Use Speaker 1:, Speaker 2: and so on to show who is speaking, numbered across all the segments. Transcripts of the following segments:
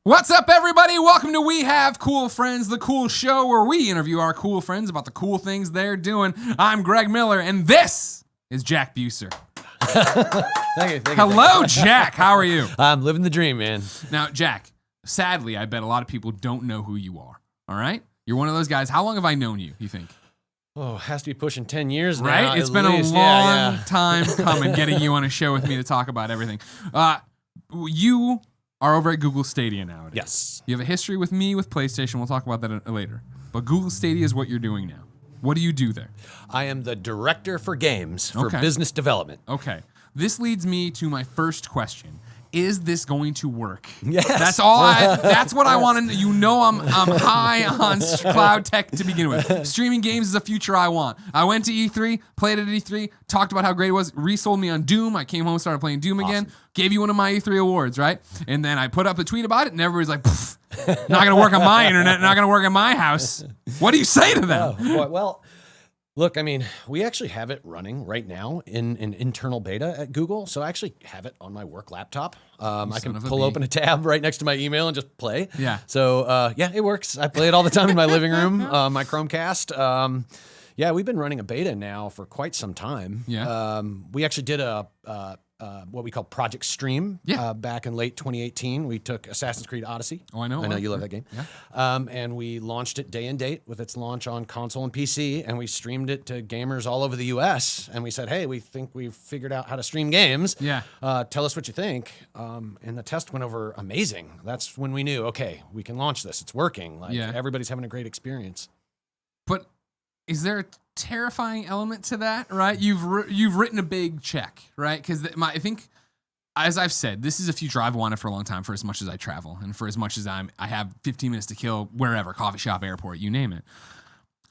Speaker 1: What's up, everybody? Welcome to We Have Cool Friends, the cool show where we interview our cool friends about the cool things they're doing. I'm Greg Miller, and this is Jack Buser.
Speaker 2: Thank you.
Speaker 1: Hello, Jack. How are you?
Speaker 2: I'm living the dream, man.
Speaker 1: Now, Jack, sadly, I bet a lot of people don't know who you are, all right? You're one of those guys. How long have I known you think?
Speaker 2: Oh, has to be pushing 10 years now.
Speaker 1: Right? It's been a long time coming getting you on a show with me to talk about everything. You are over at Google Stadia nowadays.
Speaker 2: Yes.
Speaker 1: You have a history with me with PlayStation. We'll talk about that later. But Google Stadia is what you're doing now. What do you do there?
Speaker 2: I am the director for games for business development.
Speaker 1: Okay. This leads me to my first question. Is this going to work?
Speaker 2: Yes.
Speaker 1: That's what I want to know. You know I'm high on cloud tech to begin with. Streaming games is a future I want. I went to E3, played it at E3, talked about how great it was, resold me on Doom. I came home, started playing Doom again, gave you one of my E3 awards, right? And then I put up a tweet about it, and everybody's like, not going to work on my internet, not going to work in my house. What do you say to them?
Speaker 2: Oh, boy. Well, look, I mean, we actually have it running right now in an internal beta at Google. So I actually have it on my work laptop. I can pull open a tab right next to my email and just play.
Speaker 1: Yeah.
Speaker 2: So, yeah, it works. I play it all the time in my living room, my Chromecast. Yeah, we've been running a beta now for quite some time.
Speaker 1: Yeah.
Speaker 2: We actually did what we call Project Stream back in late 2018. We took Assassin's Creed Odyssey.
Speaker 1: Oh, I know.
Speaker 2: I know you love that game.
Speaker 1: Yeah.
Speaker 2: And we launched it day and date with its launch on console and PC, and we streamed it to gamers all over the U.S. And we said, hey, we think we've figured out how to stream games.
Speaker 1: Yeah.
Speaker 2: Tell us what you think. And the test went over amazing. That's when we knew, okay, we can launch this. It's working. Everybody's having a great experience.
Speaker 1: But is there a terrifying element to that, right? You've written a big check, right? Because I think, as I've said, this is a future I've wanted for a long time. For as much as I travel, and for as much as I have 15 minutes to kill wherever, coffee shop, airport, you name it.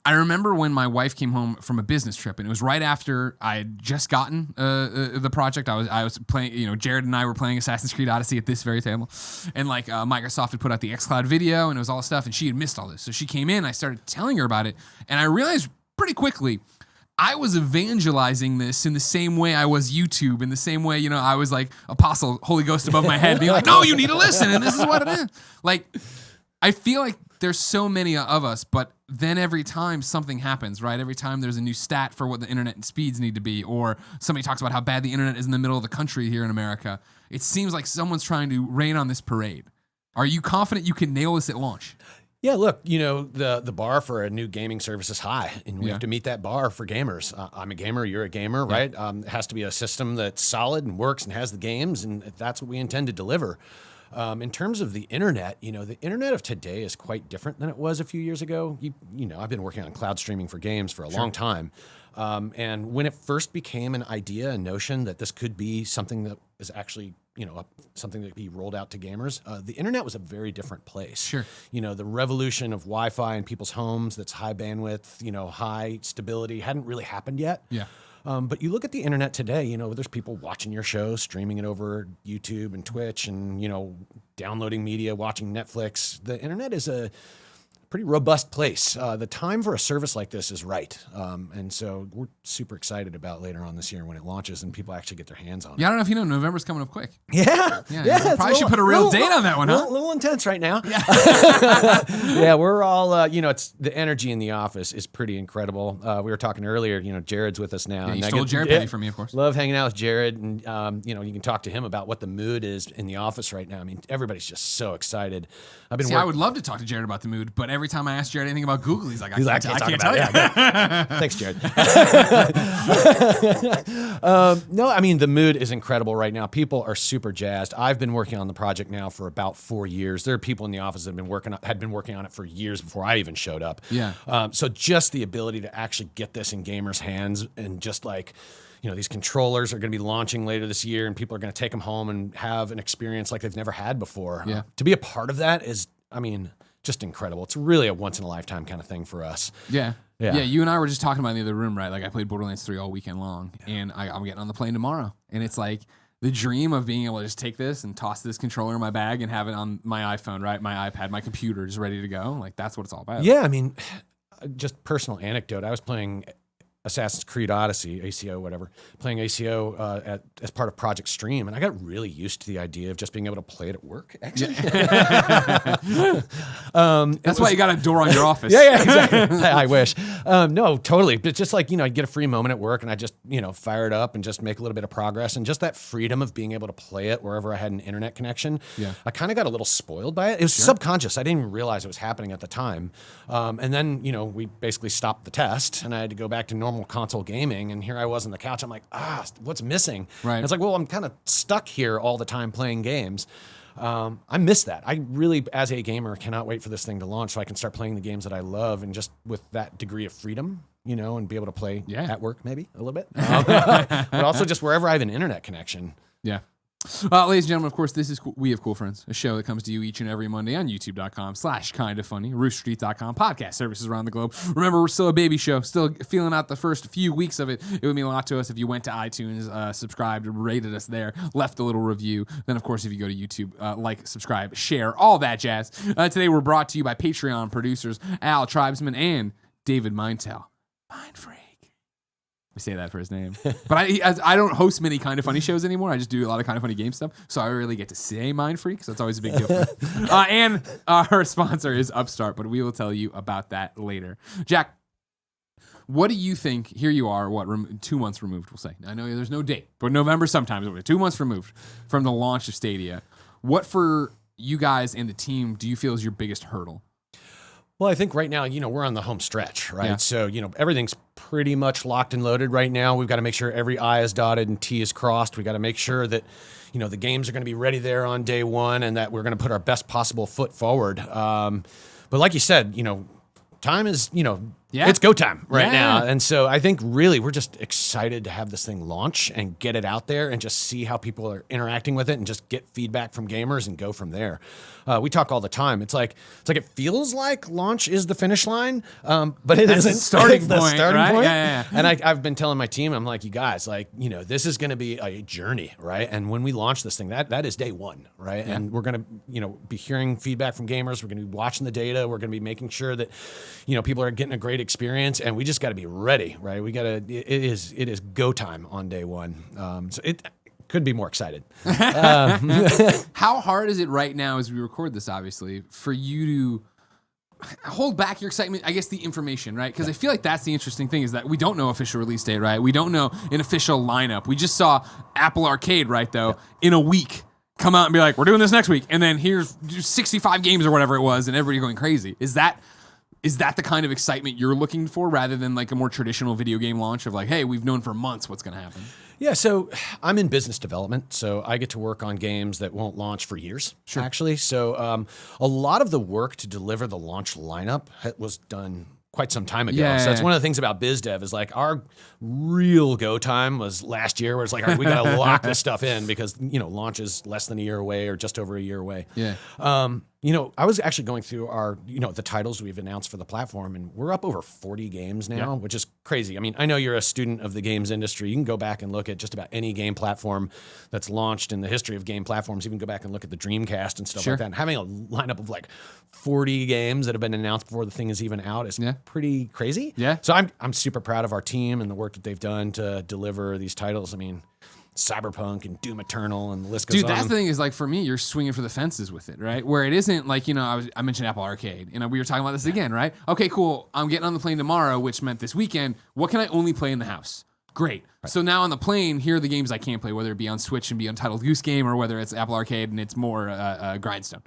Speaker 1: I remember when my wife came home from a business trip, and it was right after I had just gotten the project. I was playing, Jared and I were playing Assassin's Creed Odyssey at this very table, and Microsoft had put out the xCloud video, and it was all this stuff, and she had missed all this. So she came in, I started telling her about it, and I realized pretty quickly I was evangelizing this in the same way I was YouTube, in the same way, I was like Apostle Holy Ghost above my head being like, no, you need to listen, and this is what it is. Like, I feel like there's so many of us, but then every time something happens, right? Every time there's a new stat for what the internet speeds need to be, or somebody talks about how bad the internet is in the middle of the country here in America, it seems like someone's trying to rain on this parade. Are you confident you can nail this at launch?
Speaker 2: Yeah, look, the bar for a new gaming service is high, and we have to meet that bar for gamers. I'm a gamer, you're a gamer, right? It has to be a system that's solid and works and has the games, and that's what we intend to deliver. In terms of the internet, the internet of today is quite different than it was a few years ago. I've been working on cloud streaming for games for a long time. And when it first became an idea, a notion that this could be something that is actually, something that could be rolled out to gamers, the internet was a very different place.
Speaker 1: Sure.
Speaker 2: The revolution of Wi-Fi in people's homes that's high bandwidth, high stability hadn't really happened yet.
Speaker 1: Yeah.
Speaker 2: But you look at the internet today, there's people watching your show, streaming it over YouTube and Twitch and, downloading media, watching Netflix. The internet is a pretty robust place. The time for a service like this is right. And so we're super excited about later on this year when it launches and people actually get their hands on it.
Speaker 1: Yeah, I don't know if you know, November's coming up quick.
Speaker 2: Yeah.
Speaker 1: Probably should put a real date on that one, huh?
Speaker 2: A little intense right now. Yeah, yeah, we're all, it's the energy in the office is pretty incredible. We were talking earlier, Jared's with us now.
Speaker 1: Yeah, you stole Jared Penny from me, of course.
Speaker 2: Love hanging out with Jared. And, you can talk to him about what the mood is in the office right now. I mean, everybody's just so excited.
Speaker 1: I would love to talk to Jared about the mood, but every time I ask Jared anything about Google, he's like, I can't tell you.
Speaker 2: Yeah, thanks, Jared. No, I mean, the mood is incredible right now. People are super jazzed. I've been working on the project now for about 4 years. There are people in the office that had been working on it for years before I even showed up.
Speaker 1: Yeah.
Speaker 2: So just the ability to actually get this in gamers' hands and just like, these controllers are going to be launching later this year and people are going to take them home and have an experience like they've never had before.
Speaker 1: Yeah.
Speaker 2: To be a part of that is, just incredible. It's really a once in a lifetime kind of thing for us.
Speaker 1: Yeah. You and I were just talking about it in the other room, right? Like I played Borderlands 3 all weekend long, and I'm getting on the plane tomorrow, and it's like the dream of being able to just take this and toss this controller in my bag and have it on my iPhone, right? My iPad, my computer, just ready to go. Like that's what it's all about.
Speaker 2: Yeah, just personal anecdote. I was playing Assassin's Creed Odyssey, ACO, whatever, playing ACO as part of Project Stream, and I got really used to the idea of just being able to play it at work. Actually,
Speaker 1: That's why you got a door on your office.
Speaker 2: yeah, exactly. I wish. No, totally. But just like, I'd get a free moment at work and I just, fire it up and just make a little bit of progress, and just that freedom of being able to play it wherever I had an internet connection.
Speaker 1: Yeah.
Speaker 2: I kind of got a little spoiled by it. It was subconscious. I didn't even realize it was happening at the time. And then, we basically stopped the test and I had to go back to normal console gaming, and here I was on the couch. I'm like, what's missing?
Speaker 1: Right.
Speaker 2: And it's like, well, I'm kind of stuck here all the time playing games. I miss that. I really, as a gamer, cannot wait for this thing to launch so I can start playing the games that I love, and just with that degree of freedom, and be able to play at work maybe a little bit, but also just wherever I have an internet connection.
Speaker 1: Yeah. Ladies and gentlemen, of course, this is We Have Cool Friends, a show that comes to you each and every Monday on youtube.com/kindafunny, roosterteeth.com, podcast services around the globe. Remember, we're still a baby show, still feeling out the first few weeks of it. It would mean a lot to us if you went to iTunes, subscribed, rated us there, left a little review. Then, of course, if you go to YouTube, like, subscribe, share, all that jazz. Today, we're brought to you by Patreon producers Al Tribesman and David Mindtell. Mind Freak. We say that for his name. But I don't host many Kind of Funny shows anymore. I just do a lot of Kind of Funny game stuff. So I really get to say Mind Freak. So that's always a big deal for me. And our sponsor is Upstart, but we will tell you about that later. Jack, what do you think? Here you are, 2 months removed, we'll say. I know there's no date, but November sometimes. 2 months removed from the launch of Stadia. What for you guys and the team do you feel is your biggest hurdle?
Speaker 2: Well, I think right now, we're on the home stretch, right?
Speaker 1: Yeah.
Speaker 2: So, everything's pretty much locked and loaded right now. We've got to make sure every I is dotted and T is crossed. We got to make sure that, the games are going to be ready there on day one, and that we're going to put our best possible foot forward. But like you said, time is, it's go time right now. And so I think really we're just excited to have this thing launch and get it out there and just see how people are interacting with it and just get feedback from gamers and go from there. We talk all the time. It's like it feels like launch is the finish line, but it isn't.
Speaker 1: The starting
Speaker 2: the
Speaker 1: point,
Speaker 2: starting
Speaker 1: right?
Speaker 2: point.
Speaker 1: Yeah.
Speaker 2: And I've been telling my team, I'm like, you guys, this is going to be a journey, right? And when we launch this thing, that is day one, right? Yeah. And we're going to, be hearing feedback from gamers. We're going to be watching the data. We're going to be making sure that, people are getting a great experience, and we just got to be ready, right? It is go time on day one. So it could be more excited.
Speaker 1: How hard is it right now as we record this, obviously, for you to hold back your excitement, I guess the information, right? Because I feel like that's the interesting thing, is that we don't know official release date, right? We don't know an official lineup. We just saw Apple Arcade, right, though, in a week come out and be like, we're doing this next week. And then here's 65 games or whatever it was, and everybody going crazy. Is that the kind of excitement you're looking for, rather than like a more traditional video game launch of like, hey, we've known for months what's going to happen?
Speaker 2: Yeah, so I'm in business development, so I get to work on games that won't launch for years, actually. So a lot of the work to deliver the launch lineup was done quite some time ago. So that's one of the things about BizDev, is like our real go time was last year, where it's like, all right, we got to lock this stuff in because, launch is less than a year away or just over a year away.
Speaker 1: Yeah.
Speaker 2: I was actually going through our, the titles we've announced for the platform, and we're up over 40 games now, which is crazy. I mean, I know you're a student of the games industry. You can go back and look at just about any game platform that's launched in the history of game platforms. You can go back and look at the Dreamcast and stuff like that. And having a lineup of like 40 games that have been announced before the thing is even out is pretty crazy.
Speaker 1: Yeah.
Speaker 2: So I'm super proud of our team and the work that they've done to deliver these titles. I mean, Cyberpunk and Doom Eternal and the list goes on.
Speaker 1: Dude, that's the thing, is like, for me, you're swinging for the fences with it, right? Where it isn't like, I mentioned Apple Arcade. We were talking about this again, right? Okay, cool. I'm getting on the plane tomorrow, which meant this weekend. What can I only play in the house? Great. Right. So now on the plane, here are the games I can't play, whether it be on Switch and be Untitled Goose Game, or whether it's Apple Arcade and it's more grindstone.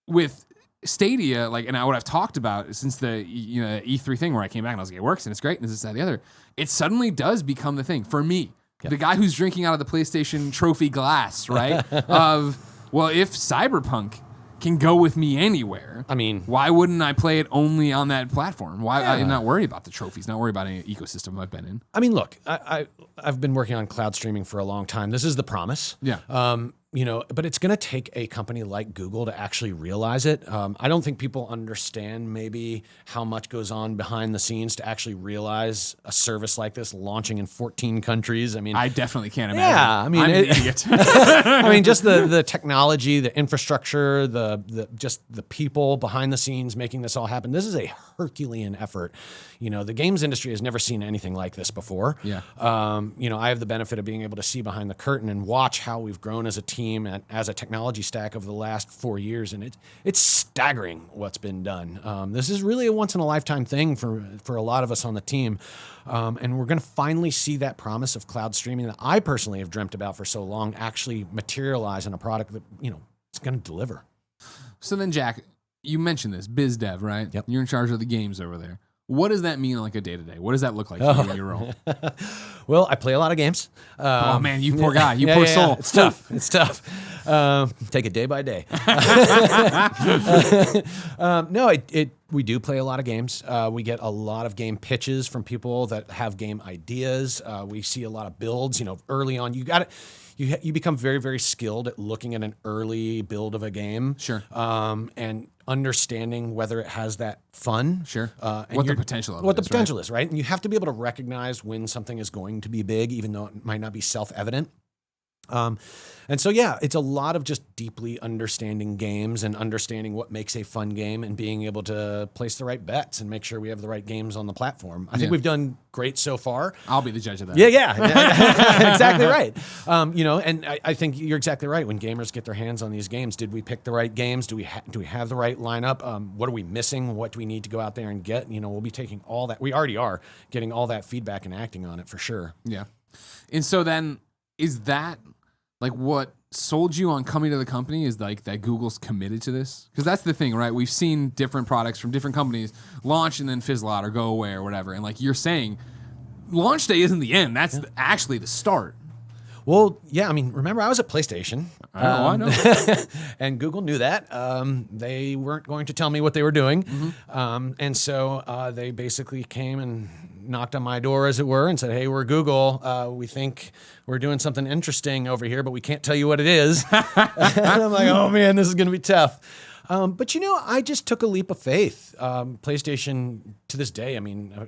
Speaker 1: With Stadia, and what I've talked about since the E3 thing, where I came back and I was like, it works and it's great and this, that, and the other, it suddenly does become the thing for me. The guy who's drinking out of the PlayStation trophy glass, right? If Cyberpunk can go with me anywhere, I mean, why wouldn't I play it only on that platform? Why I'm not worried about the trophies, not worried about any ecosystem I've been in.
Speaker 2: I mean, look, I've been working on cloud streaming for a long time. This is the promise.
Speaker 1: Yeah.
Speaker 2: But it's going to take a company like Google to actually realize it. I don't think people understand maybe how much goes on behind the scenes to actually realize a service like this launching in 14 countries. I mean,
Speaker 1: I definitely can't imagine.
Speaker 2: Yeah, I mean,
Speaker 1: I'm an idiot.
Speaker 2: I mean, just the technology, the infrastructure, just the people behind the scenes making this all happen. This is a Herculean effort. The games industry has never seen anything like this before.
Speaker 1: Yeah.
Speaker 2: I have the benefit of being able to see behind the curtain and watch how we've grown as a team and as a technology stack over the last 4 years, and it's staggering what's been done. This is really a once in a lifetime thing for a lot of us on the team, and we're going to finally see that promise of cloud streaming that I personally have dreamt about for so long actually materialize in a product that it's going to deliver.
Speaker 1: So then, Jack, you mentioned this biz dev, right?
Speaker 2: Yep.
Speaker 1: You're in charge of the games over there. What does that mean on like a day-to-day? What does that look like for you in your role?
Speaker 2: Well, I play a lot of games.
Speaker 1: Oh, man, you poor guy. You poor soul.
Speaker 2: It's tough. It's tough. Take it day by day. No, we do play a lot of games. We get a lot of game pitches from people that have game ideas. We see a lot of builds. Early on, you become very, very skilled at looking at an early build of a game.
Speaker 1: Sure.
Speaker 2: And understanding whether it has that fun.
Speaker 1: Sure.
Speaker 2: And
Speaker 1: What the potential of it
Speaker 2: What the
Speaker 1: is,
Speaker 2: potential is, right? And you have to be able to recognize when something is going to be big, even though it might not be self-evident. And so, yeah, it's a lot of just deeply understanding games and understanding what makes a fun game and being able to place the right bets and make sure we have the right games on the platform. I think we've done great so far.
Speaker 1: I'll be the judge of that.
Speaker 2: Yeah. Exactly right. And I think you're exactly right. When gamers get their hands on these games, did we pick the right games? Do we have the right lineup? What are we missing? What do we need to go out there and get? We'll be taking all that. We already are getting all that feedback and acting on it for sure.
Speaker 1: Yeah. And so then, is that like what sold you on coming to the company, is like that Google's committed to this? Because that's the thing, right? We've seen different products from different companies launch and then fizzle out or go away or whatever. And like you're saying, launch day isn't the end. That's actually the start.
Speaker 2: Well, yeah, remember I was at PlayStation.
Speaker 1: I know.
Speaker 2: And Google knew that. They weren't going to tell me what they were doing.
Speaker 1: Mm-hmm.
Speaker 2: And so they basically came and knocked on my door, as it were, and said, hey, we're Google. We think we're doing something interesting over here, but we can't tell you what it is. And I'm like, oh, man, this is going to be tough. But I just took a leap of faith. PlayStation, to this day,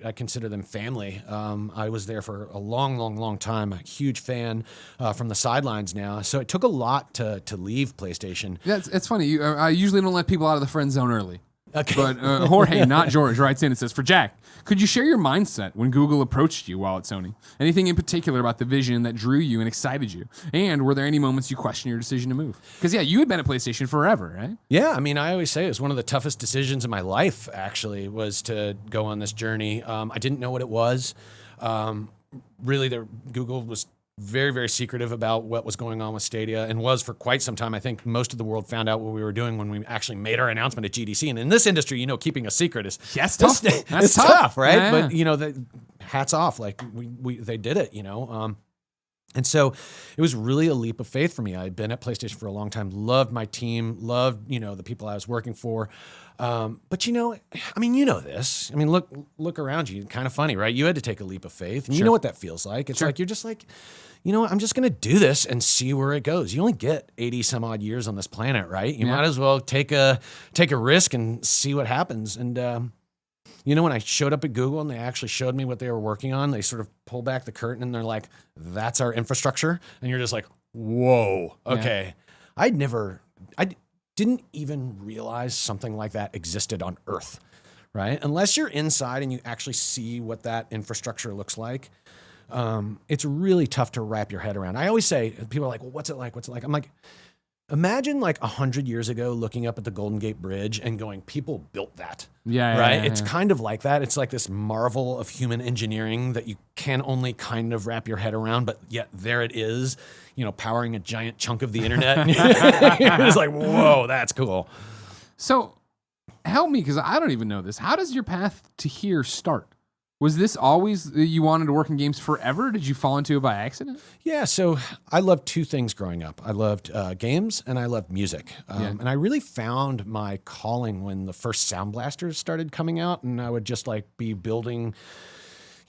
Speaker 2: I consider them family. I was there for a long, long, long time. A huge fan from the sidelines now. So it took a lot to leave PlayStation.
Speaker 1: Yeah, it's funny. I usually don't let people out of the friend zone early.
Speaker 2: Okay.
Speaker 1: But Jorge, not George, writes in and says, for Jack, could you share your mindset when Google approached you while at Sony? Anything in particular about the vision that drew you and excited you? And were there any moments you questioned your decision to move? Because, you had been at PlayStation forever, right?
Speaker 2: Yeah, I always say it was one of the toughest decisions in my life, actually, was to go on this journey. I didn't know what it was. Really, Google was very, very secretive about what was going on with Stadia, and was for quite some time. I think most of the world found out what we were doing when we actually made our announcement at GDC. And in this industry, keeping a secret is
Speaker 1: tough.
Speaker 2: It's tough, right?
Speaker 1: Yeah.
Speaker 2: But hats off, like they did it, And so it was really a leap of faith for me. I had been at PlayStation for a long time, loved my team, loved the people I was working for. But you know this. Look around you. Kind of funny, right? You had to take a leap of faith, and you know what that feels like. It's like you're just like, I'm just going to do this and see where it goes. You only get 80 some odd years on this planet, right? You might as well take a risk and see what happens. And when I showed up at Google and they actually showed me what they were working on, they sort of pull back the curtain and they're like, "That's our infrastructure," and you're just like, "Whoa, okay." Yeah. I didn't even realize something like that existed on Earth, right? Unless you're inside and you actually see what that infrastructure looks like, it's really tough to wrap your head around. I always say, people are like, well, what's it like? What's it like? I'm like, imagine like 100 years ago looking up at the Golden Gate Bridge and going, people built that.
Speaker 1: Yeah.
Speaker 2: Right?
Speaker 1: Yeah,
Speaker 2: it's kind of like that. It's like this marvel of human engineering that you can only kind of wrap your head around, but yet there it is, powering a giant chunk of the internet. You're just like, whoa, that's cool.
Speaker 1: So help me, because I don't even know this. How does your path to here start? Was this always you wanted to work in games forever? Did you fall into it by accident?
Speaker 2: Yeah, so I loved two things growing up. I loved games and I loved music. And I really found my calling when the first Sound Blasters started coming out, and I would just be building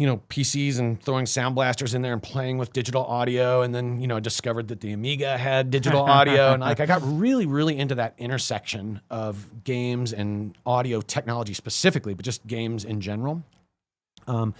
Speaker 2: PCs and throwing Sound Blasters in there and playing with digital audio. And then, discovered that the Amiga had digital audio. And I got really, really into that intersection of games and audio technology specifically, but just games in general. And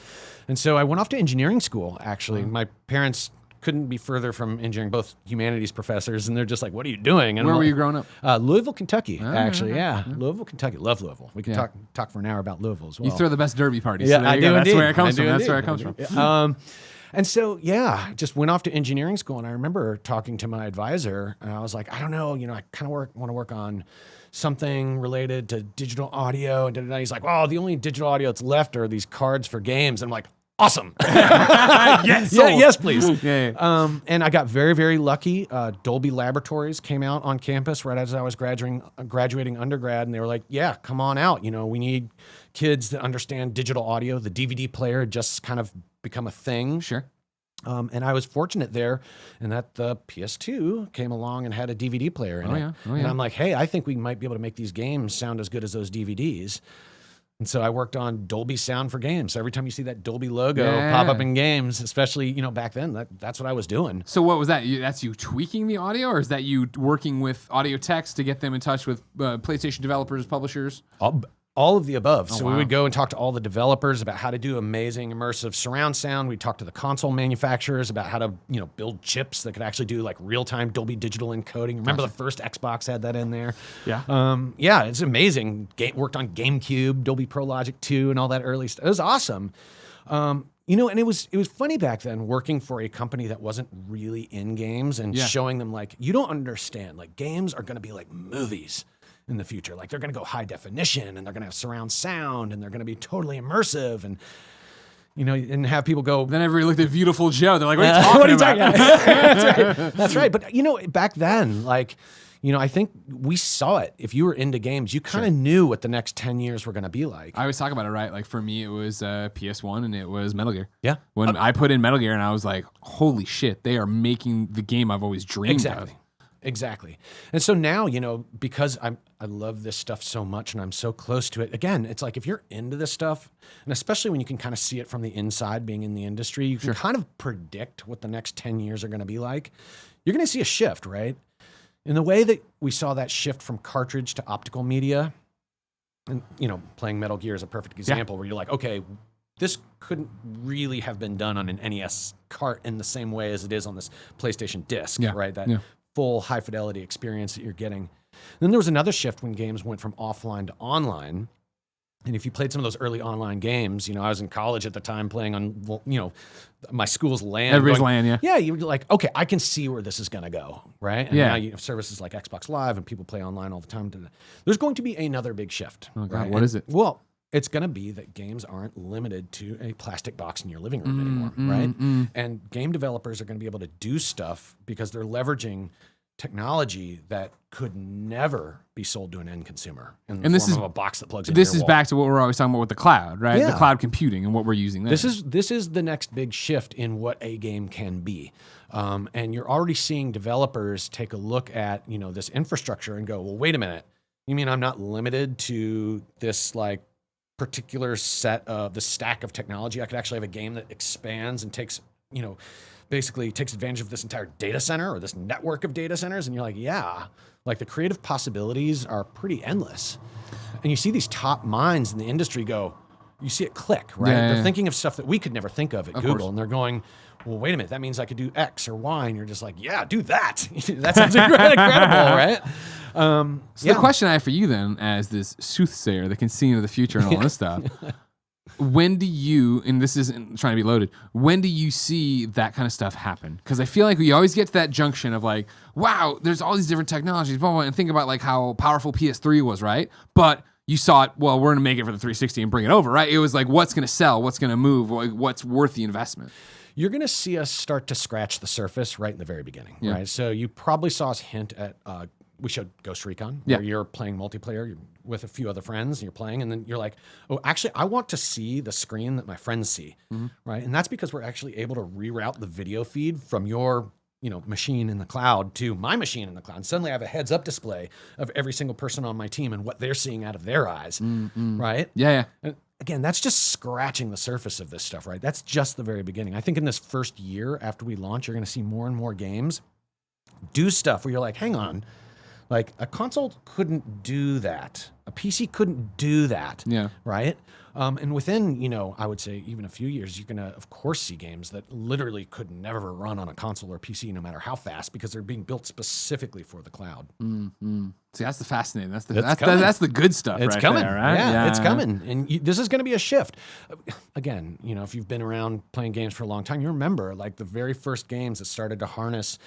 Speaker 2: so I went off to engineering school, actually. My parents couldn't be further from engineering, both humanities professors, and they're just like, what are you doing? And
Speaker 1: Where were you growing up?
Speaker 2: Louisville, Kentucky, actually. Yeah. Louisville, Kentucky. Love Louisville. We can talk for an hour about Louisville as well.
Speaker 1: You throw the best derby parties.
Speaker 2: Yeah,
Speaker 1: So there
Speaker 2: I
Speaker 1: you
Speaker 2: do
Speaker 1: go. That's
Speaker 2: indeed.
Speaker 1: where it comes
Speaker 2: I
Speaker 1: from.
Speaker 2: do
Speaker 1: That's where it
Speaker 2: indeed.
Speaker 1: comes from.
Speaker 2: And so, yeah, just went off to engineering school. And I remember talking to my advisor, and I was like, I don't know, I kind of want to work on something related to digital audio. And he's like, well, the only digital audio that's left are these cards for games. And I'm like, awesome.
Speaker 1: Yes,
Speaker 2: yes, please.
Speaker 1: Yeah.
Speaker 2: And I got very, very lucky. Dolby Laboratories came out on campus right as I was graduating undergrad. And they were like, yeah, come on out. We need kids that understand digital audio. The DVD player had just kind of become a thing.
Speaker 1: Sure.
Speaker 2: And I was fortunate there, and that the PS2 came along and had a DVD player in it. And I'm like, hey, I think we might be able to make these games sound as good as those DVDs. And so I worked on Dolby sound for games. So every time you see that Dolby logo pop up in games, especially, back then, that's what I was doing.
Speaker 1: So what was that? That's you tweaking the audio, or is that you working with audio techs to get them in touch with PlayStation developers, publishers?
Speaker 2: All of the above. So
Speaker 1: wow.
Speaker 2: we would go and talk to all the developers about how to do amazing immersive surround sound. We'd talk to the console manufacturers about how to, build chips that could actually do like real-time Dolby digital encoding. Remember the first Xbox had that in there?
Speaker 1: Yeah.
Speaker 2: It's amazing. Worked on GameCube, Dolby Pro Logic 2 and all that early stuff. It was awesome. And it was funny back then working for a company that wasn't really in games and showing them like, you don't understand, like games are going to be like movies in the future. Like they're going to go high definition and they're going to have surround sound and they're going to be totally immersive and, and have people go.
Speaker 1: Then everybody looked at Beautiful Joe. They're like, what are you talking about?
Speaker 2: That's right. That's right. But, back then, like, I think we saw it. If you were into games, you kind of knew what the next 10 years were going to be like.
Speaker 1: I always talk about it, right? Like for me, it was PS1 and it was Metal Gear.
Speaker 2: Yeah.
Speaker 1: When I put in Metal Gear and I was like, holy shit, they are making the game I've always dreamed of.
Speaker 2: Exactly. And so now, because I love this stuff so much and I'm so close to it, again, it's like if you're into this stuff, and especially when you can kind of see it from the inside being in the industry, you can kind of predict what the next 10 years are going to be like. You're going to see a shift, right? In the way that we saw that shift from cartridge to optical media, and, playing Metal Gear is a perfect example where you're like, okay, this couldn't really have been done on an NES cart in the same way as it is on this PlayStation disc, right? That full high fidelity experience that you're getting. Then there was another shift when games went from offline to online. And if you played some of those early online games, I was in college at the time playing on, my school's LAN.
Speaker 1: Everybody's LAN, yeah.
Speaker 2: Yeah, you're like, okay, I can see where this is going to go, right? And now you have services like Xbox Live and people play online all the time. There's going to be another big shift.
Speaker 1: Oh, God,
Speaker 2: right?
Speaker 1: what is it?
Speaker 2: Well, it's going to be that games aren't limited to a plastic box in your living room anymore, right? And game developers are going to be able to do stuff because they're leveraging technology that could never be sold to an end consumer in the form of a box that plugs into your wall.
Speaker 1: Back to what we're always talking about with the cloud, right? Yeah. The cloud computing and what we're using there.
Speaker 2: This is the next big shift in what a game can be. And you're already seeing developers take a look at, this infrastructure and go, well, wait a minute. You mean I'm not limited to this like particular set of the stack of technology? I could actually have a game that expands and takes, basically takes advantage of this entire data center or this network of data centers. And you're like, yeah, like the creative possibilities are pretty endless. And you see these top minds in the industry you see it click, right? They're thinking of stuff that we could never think of at Google. And they're going, well, wait a minute, that means I could do X or Y. And you're just like, yeah, do that. That sounds incredible, right?
Speaker 1: So the question I have for you then, as this soothsayer that can see into the future and all this stuff, when do you, and this isn't trying to be loaded, when do you see that kind of stuff happen? Because I feel like we always get to that junction of like, wow, there's all these different technologies, blah, blah, and think about like how powerful PS3 was, right? But you saw it, well, we're going to make it for the 360 and bring it over, right? It was like, what's going to sell? What's going to move? What's worth the investment?
Speaker 2: You're going to see us start to scratch the surface right in the very beginning, right? So you probably saw us hint at, we showed Ghost Recon, where you're playing multiplayer with a few other friends, and you're playing, and then you're like, oh, actually, I want to see the screen that my friends see, right? And that's because we're actually able to reroute the video feed from your machine in the cloud to my machine in the cloud. And suddenly I have a heads-up display of every single person on my team and what they're seeing out of their eyes, right?
Speaker 1: Yeah.
Speaker 2: And again, that's just scratching the surface of this stuff, right? That's just the very beginning. I think in this first year after we launch, you're going to see more and more games do stuff where you're like, hang on, like a console couldn't do that, A PC couldn't do that.
Speaker 1: Yeah.
Speaker 2: Right. And within, I would say even a few years, you're going to, of course, see games that literally could never run on a console or PC, no matter how fast, because they're being built specifically for the cloud.
Speaker 1: Mm-hmm. See, that's the fascinating. That's the good stuff.
Speaker 2: It's
Speaker 1: right
Speaker 2: coming,
Speaker 1: there, right?
Speaker 2: Yeah, it's coming, and this is going to be a shift. Again, if you've been around playing games for a long time, you remember like the very first games that started to harness.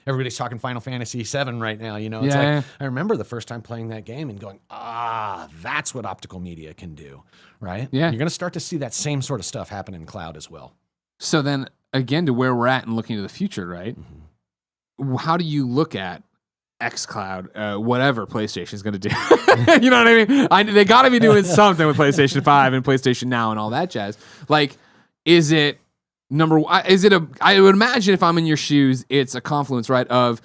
Speaker 2: Everybody's talking Final Fantasy VII right now. It's I remember the first time playing that game and going, that's what optical media can do, right?
Speaker 1: Yeah,
Speaker 2: you're going to start to see that same sort of stuff happen in cloud as well.
Speaker 1: So then, again, to where we're at and looking to the future, right? Mm-hmm. How do you look at xCloud, whatever PlayStation is going to do? You know what I mean? They got to be doing something with PlayStation 5 and PlayStation Now and all that jazz. Like, is it I would imagine if I'm in your shoes, it's a confluence, right, of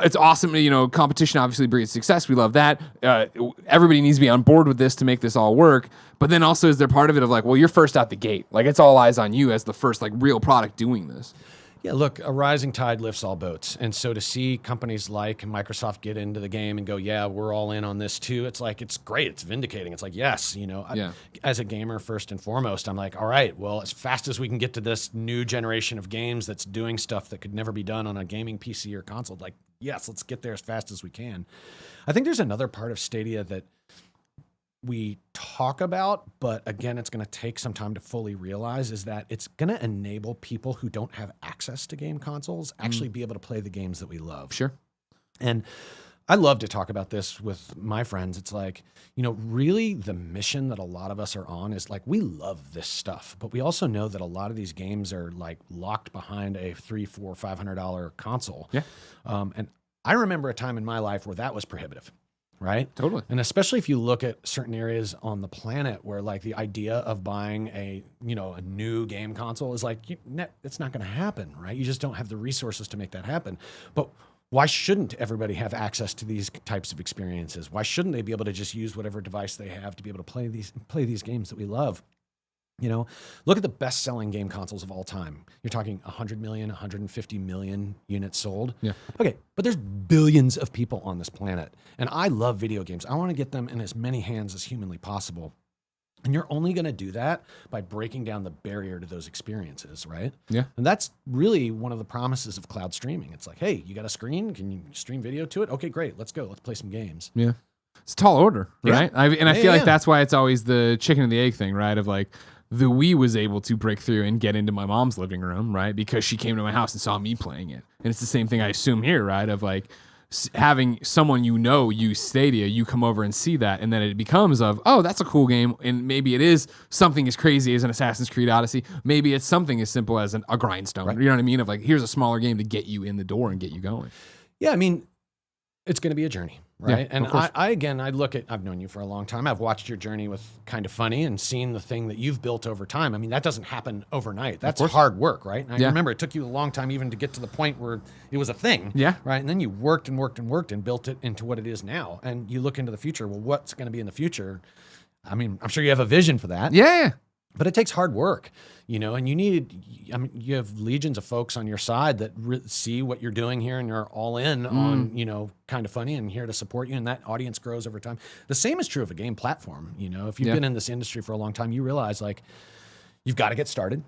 Speaker 1: it's awesome. Competition obviously breeds success. We love that. Everybody needs to be on board with this to make this all work. But then also, is there part of it of like, well, you're first out the gate. Like, it's all eyes on you as the first like real product doing this.
Speaker 2: Yeah, look, a rising tide lifts all boats. And so to see companies like Microsoft get into the game and go, yeah, we're all in on this too, it's like, it's great. It's vindicating. It's like, yes, as a gamer, first and foremost, I'm like, all right, well, as fast as we can get to this new generation of games that's doing stuff that could never be done on a gaming PC or console, like, yes, let's get there as fast as we can. I think there's another part of Stadia that we talk about, but again, it's going to take some time to fully realize, is that it's going to enable people who don't have access to game consoles actually be able to play the games that we love.
Speaker 1: Sure.
Speaker 2: And I love to talk about this with my friends. It's like, really the mission that a lot of us are on is like, we love this stuff, but we also know that a lot of these games are like locked behind a $300, $400, $500 console.
Speaker 1: Yeah.
Speaker 2: And I remember a time in my life where that was prohibitive. Right?
Speaker 1: Totally.
Speaker 2: And especially if you look at certain areas on the planet where like the idea of buying a new game console is like, it's not going to happen, right? You just don't have the resources to make that happen. But why shouldn't everybody have access to these types of experiences? Why shouldn't they be able to just use whatever device they have to be able to play these games that we love? Look at the best-selling game consoles of all time. You're talking 100 million, 150 million units sold.
Speaker 1: Yeah.
Speaker 2: Okay, but there's billions of people on this planet. And I love video games. I want to get them in as many hands as humanly possible. And you're only going to do that by breaking down the barrier to those experiences, right?
Speaker 1: Yeah.
Speaker 2: And that's really one of the promises of cloud streaming. It's like, hey, you got a screen? Can you stream video to it? Okay, great. Let's go. Let's play some games.
Speaker 1: Yeah. It's a tall order, right?
Speaker 2: Yeah.
Speaker 1: I feel like that's why it's always the chicken and the egg thing, right? Of like, the Wii was able to break through and get into my mom's living room, right? Because she came to my house and saw me playing it. And it's the same thing I assume here, right? Of like having someone use Stadia, you come over and see that, and then it becomes of, oh, that's a cool game, and maybe it is something as crazy as an Assassin's Creed Odyssey. Maybe it's something as simple as a grindstone. Right. You know what I mean? Of like, here's a smaller game to get you in the door and get you going.
Speaker 2: Yeah, I mean, it's going to be a journey. Right.
Speaker 1: Yeah,
Speaker 2: and I've known you for a long time. I've watched your journey with Kind of Funny and seen the thing that you've built over time. I mean, that doesn't happen overnight. That's hard work, right? And I remember it took you a long time even to get to the point where it was a thing.
Speaker 1: Yeah.
Speaker 2: Right. And then you worked and worked and worked and built it into what it is now. And you look into the future. Well, what's going to be in the future? I mean, I'm sure you have a vision for that.
Speaker 1: Yeah.
Speaker 2: But it takes hard work, and you have legions of folks on your side that see what you're doing here and are all in on, Kind of Funny and here to support you. And that audience grows over time. The same is true of a game platform. If you've been in this industry for a long time, you realize like you've got to get started.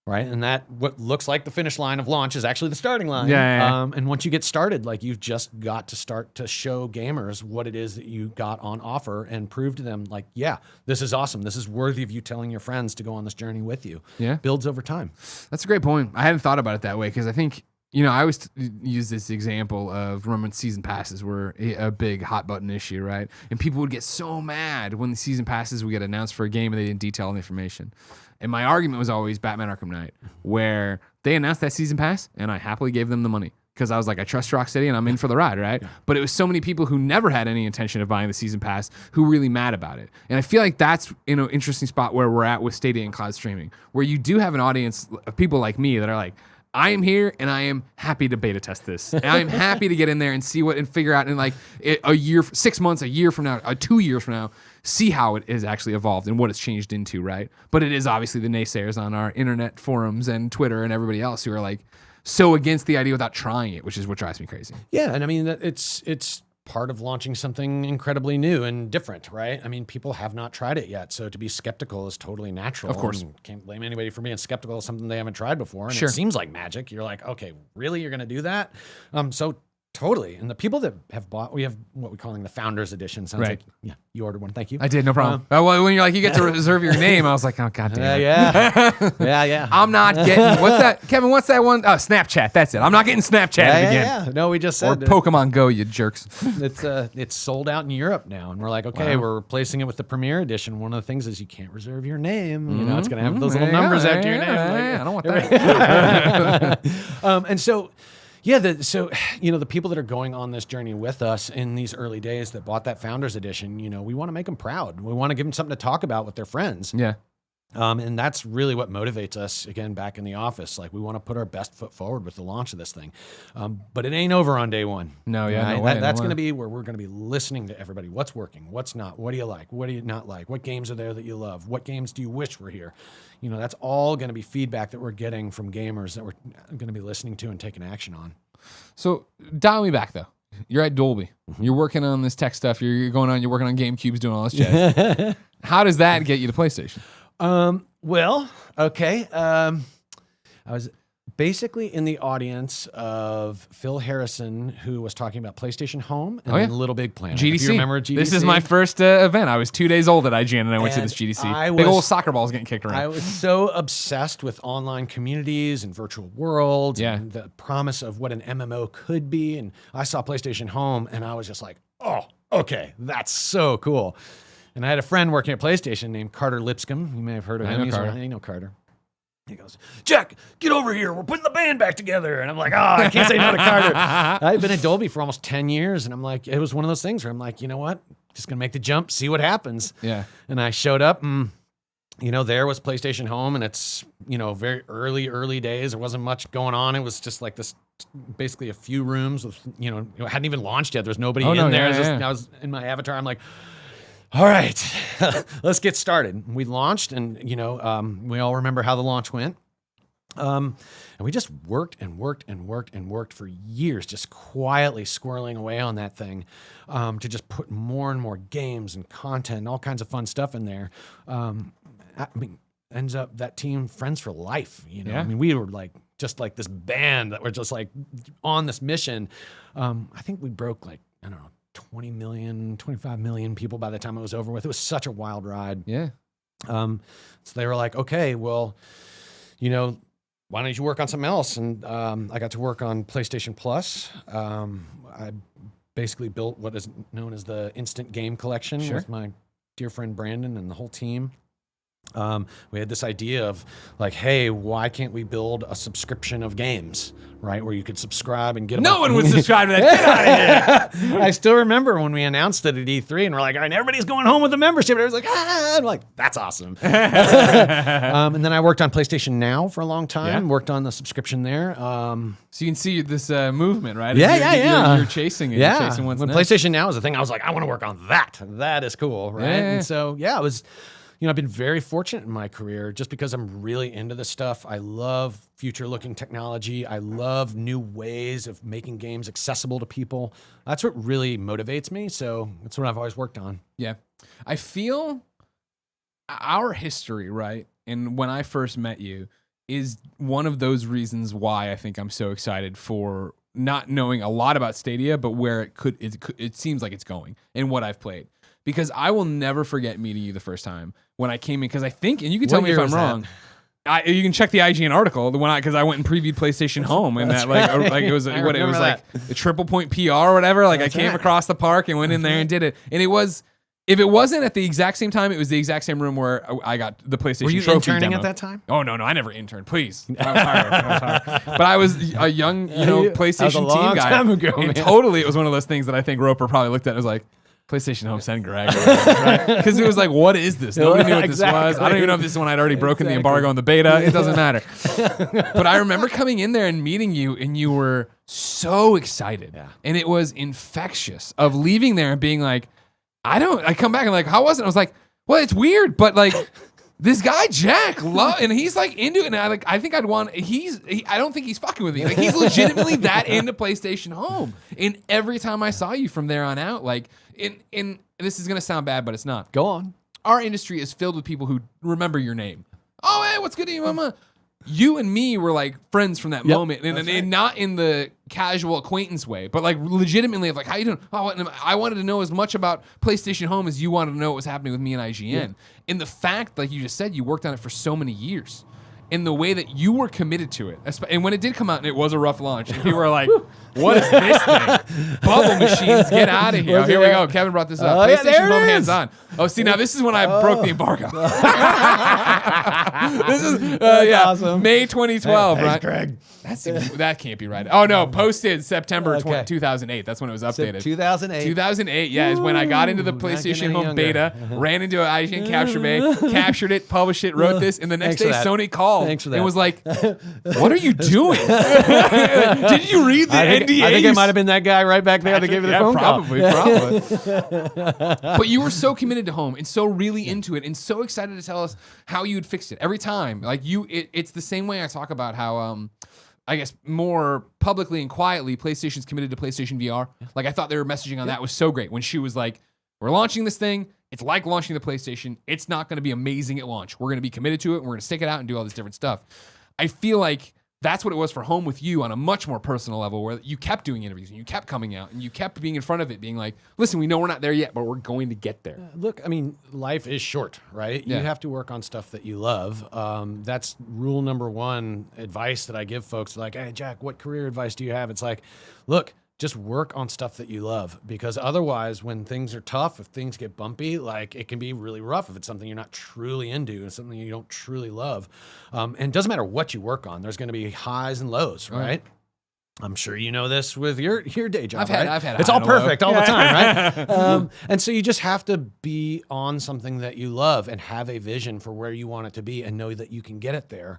Speaker 2: Right. And that what looks like the finish line of launch is actually the starting line.
Speaker 1: Yeah.
Speaker 2: And once you get started, like you've just got to start to show gamers what it is that you got on offer and prove to them like, yeah, this is awesome. This is worthy of you telling your friends to go on this journey with you.
Speaker 1: Yeah.
Speaker 2: Builds over time.
Speaker 1: That's a great point. I hadn't thought about it that way because I think, I always use this example of remember when season passes were a big hot button issue, right? And people would get so mad when the season passes would get announced for a game and they didn't detail all the information. And my argument was always Batman Arkham Knight, where they announced that season pass and I happily gave them the money because I was like, I trust Rocksteady and I'm in for the ride, right? Yeah. But it was so many people who never had any intention of buying the season pass who were really mad about it. And I feel like that's an interesting spot where we're at with Stadia and cloud streaming, where you do have an audience of people like me that are like, I am here and I am happy to beta test this. And I'm happy to get in there and see what and figure out in like a year, 6 months, a year from now, 2 years from now, see how it has actually evolved and what it's changed into, right? But it is obviously the naysayers on our internet forums and Twitter and everybody else who are like so against the idea without trying it, which is what drives me crazy.
Speaker 2: Yeah, and I mean it's part of launching something incredibly new and different, right? I mean, people have not tried it yet. So to be skeptical is totally natural.
Speaker 1: Of course.
Speaker 2: And can't blame anybody for being skeptical of something they haven't tried before. And
Speaker 1: Sure.
Speaker 2: it seems like magic. You're like, okay, really? You're going to do that? So totally. And the people that have bought, we have what we're calling the Founders Edition. Sounds
Speaker 1: Right.
Speaker 2: like, yeah, you ordered one. Thank you.
Speaker 1: I did, no problem. Well, when you're like, you get to reserve your name, I was like, oh, God damn it.
Speaker 2: Yeah.
Speaker 1: I'm not getting, what's that, Kevin, what's that one? Oh, Snapchat, that's it. I'm not getting Snapchat again.
Speaker 2: Yeah. No, we just
Speaker 1: Or
Speaker 2: said
Speaker 1: Pokemon Go, you jerks.
Speaker 2: it's sold out in Europe now. And we're like, okay, we're replacing it with the Premier Edition. One of the things is you can't reserve your name. You know, it's going to have those little numbers after your name.
Speaker 1: I don't want that.
Speaker 2: And so, yeah, the people that are going on this journey with us in these early days that bought that Founders Edition, we want to make them proud. We want to give them something to talk about with their friends.
Speaker 1: Yeah.
Speaker 2: And that's really what motivates us, again, back in the office. Like, we want to put our best foot forward with the launch of this thing. But it ain't over on day one.
Speaker 1: No, yeah,
Speaker 2: Right?
Speaker 1: no way,
Speaker 2: That's
Speaker 1: no
Speaker 2: going to
Speaker 1: way.
Speaker 2: be where we're going to be listening to everybody. What's working? What's not? What do you like? What do you not like? What games are there that you love? What games do you wish were here? That's all going to be feedback that we're getting from gamers that we're going to be listening to and taking action on.
Speaker 1: So dial me back though. You're at Dolby. You're working on this tech stuff. You're working on GameCubes, doing all this jazz. How does that get you to PlayStation?
Speaker 2: Well, okay. I was basically in the audience of Phil Harrison, who was talking about PlayStation Home and then Little Big Planet.
Speaker 1: GDC.
Speaker 2: If you remember GDC?
Speaker 1: This is my first event. I was 2 days old at IGN and I went to
Speaker 2: And
Speaker 1: this GDC.
Speaker 2: I
Speaker 1: Big
Speaker 2: was-
Speaker 1: old soccer balls getting kicked around.
Speaker 2: I was so obsessed with online communities and virtual worlds and the promise of what an MMO could be. And I saw PlayStation Home and I was just like, oh, okay, that's so cool. And I had a friend working at PlayStation named Carter Lipscomb. You may have heard of him. I know Carter. He goes, Jack, get over here. We're putting the band back together. And I'm like, I can't say no to Carter. I've been at Dolby for almost 10 years. And I'm like, it was one of those things where I'm like, you know what? Just going to make the jump, see what happens.
Speaker 1: Yeah.
Speaker 2: And I showed up and, there was PlayStation Home and it's, very early days. There wasn't much going on. It was just like this, basically a few rooms with, it hadn't even launched yet. There was nobody in there. I was in my avatar. I'm like, all right, let's get started. We launched and, we all remember how the launch went. And we just worked for years, just quietly squirreling away on that thing to just put more and more games and content and all kinds of fun stuff in there. Ends up that team friends for life.
Speaker 1: Yeah.
Speaker 2: We were just like this band that were just like on this mission. I think we broke 20 million, 25 million people by the time it was over with. It was such a wild ride.
Speaker 1: Yeah.
Speaker 2: So they were like, okay, well, why don't you work on something else? And I got to work on PlayStation Plus. I basically built what is known as the Instant Game Collection with my dear friend Brandon and the whole team. We had this idea of hey, why can't we build a subscription of games, right? Where you could subscribe and get
Speaker 1: No one would subscribe to that. Get out of here.
Speaker 2: I still remember when we announced it at E3 and we're like, all right, everybody's going home with a membership. And everyone's like, I'm like, that's awesome. And then I worked on PlayStation Now for a long time, worked on the subscription there.
Speaker 1: So you can see this movement, right? You're chasing it.
Speaker 2: Yeah.
Speaker 1: You're chasing what's
Speaker 2: when
Speaker 1: next.
Speaker 2: PlayStation Now was a thing, I was like, I want to work on that. That is cool, right? And so, it was... I've been very fortunate in my career just because I'm really into this stuff. I love future-looking technology. I love new ways of making games accessible to people. That's what really motivates me. So that's what I've always worked on.
Speaker 1: Yeah. I feel our history, right, and when I first met you, is one of those reasons why I think I'm so excited for not knowing a lot about Stadia, but where it seems like it's going and what I've played. Because I will never forget meeting you the first time when I came in. Because I think, and you can tell me if I'm wrong. You can check the IGN article, because I went and previewed PlayStation Home, and that it was a triple point PR or whatever. I came across the park and went in there and did it, and it was. If it wasn't at the exact same time, it was the exact same room where I got the PlayStation.
Speaker 2: Were you
Speaker 1: trophy
Speaker 2: interning
Speaker 1: demo.
Speaker 2: at that time?
Speaker 1: Oh no, I never interned. Please, I was hired. But I was a young, PlayStation team guy, and totally, it was one of those things that I think Roper probably looked at and was like, PlayStation Home, send Greg. Because it was like, what is this? Nobody knew what this was. I don't even know if this is when I'd already broken the embargo on the beta. It doesn't matter. But I remember coming in there and meeting you, and you were so excited.
Speaker 2: Yeah.
Speaker 1: And it was infectious of leaving there and being like, I come back and how was it? I was like, well, it's weird, but this guy Jack, and he's like into it. And I think I'd want. I don't think he's fucking with me. Like he's legitimately that into PlayStation Home. And every time I saw you from there on out, like in this is gonna sound bad, but it's not.
Speaker 2: Go on.
Speaker 1: Our industry is filled with people who remember your name. Oh, hey, what's good to you, mama? You and me were like friends from that moment, and not in the casual acquaintance way, but like legitimately of like, how you doing? Oh, and I wanted to know as much about PlayStation Home as you wanted to know what was happening with me and IGN. Yeah. And the fact, like you just said, you worked on it for so many years. In the way that you were committed to it. And when it did come out and it was a rough launch, and you were like, what is this thing? Bubble machines, get out of here. Oh, here we go. Kevin brought this up. PlayStation Home hands-on. Oh, see, now this is when I broke the embargo. This is awesome. May 2012, right?
Speaker 2: Greg.
Speaker 1: That can't be right. Oh, no, posted September 2008. That's when it was updated.
Speaker 3: 2008.
Speaker 1: 2008, yeah, is when I got into the PlayStation Home beta, ran into an IGN capture bay, captured it, published it, wrote this, and the next day Sony called and was like, what are you doing? Did you read the NDAs?
Speaker 2: I think it might have been that guy right back there that gave you the phone call.
Speaker 1: Probably. But you were so committed to Home and so really into it and so excited to tell us how you'd fixed it every time. Like it's the same way I talk about how I guess more publicly and quietly, PlayStation's committed to PlayStation VR. Like I thought their messaging on that was so great when she was like, we're launching this thing. It's like launching the PlayStation. It's not going to be amazing at launch. We're going to be committed to it. And we're going to stick it out and do all this different stuff. I feel like that's what it was for Home with you on a much more personal level, where you kept doing interviews and you kept coming out and you kept being in front of it, being like, listen, we know we're not there yet, but we're going to get there.
Speaker 2: Look, I mean, life is short, right? Yeah. You have to work on stuff that you love. That's rule number one advice that I give folks. Like, hey, Jack, what career advice do you have? It's like, look, just work on stuff that you love, because otherwise when things are tough, if things get bumpy, like it can be really rough if it's something you're not truly into and something you don't truly love. And it doesn't matter what you work on. There's going to be highs and lows, right? I'm sure you know this with your day job.
Speaker 1: I've had
Speaker 2: it's all perfect all the time, right? And so you just have to be on something that you love and have a vision for where you want it to be and know that you can get it there.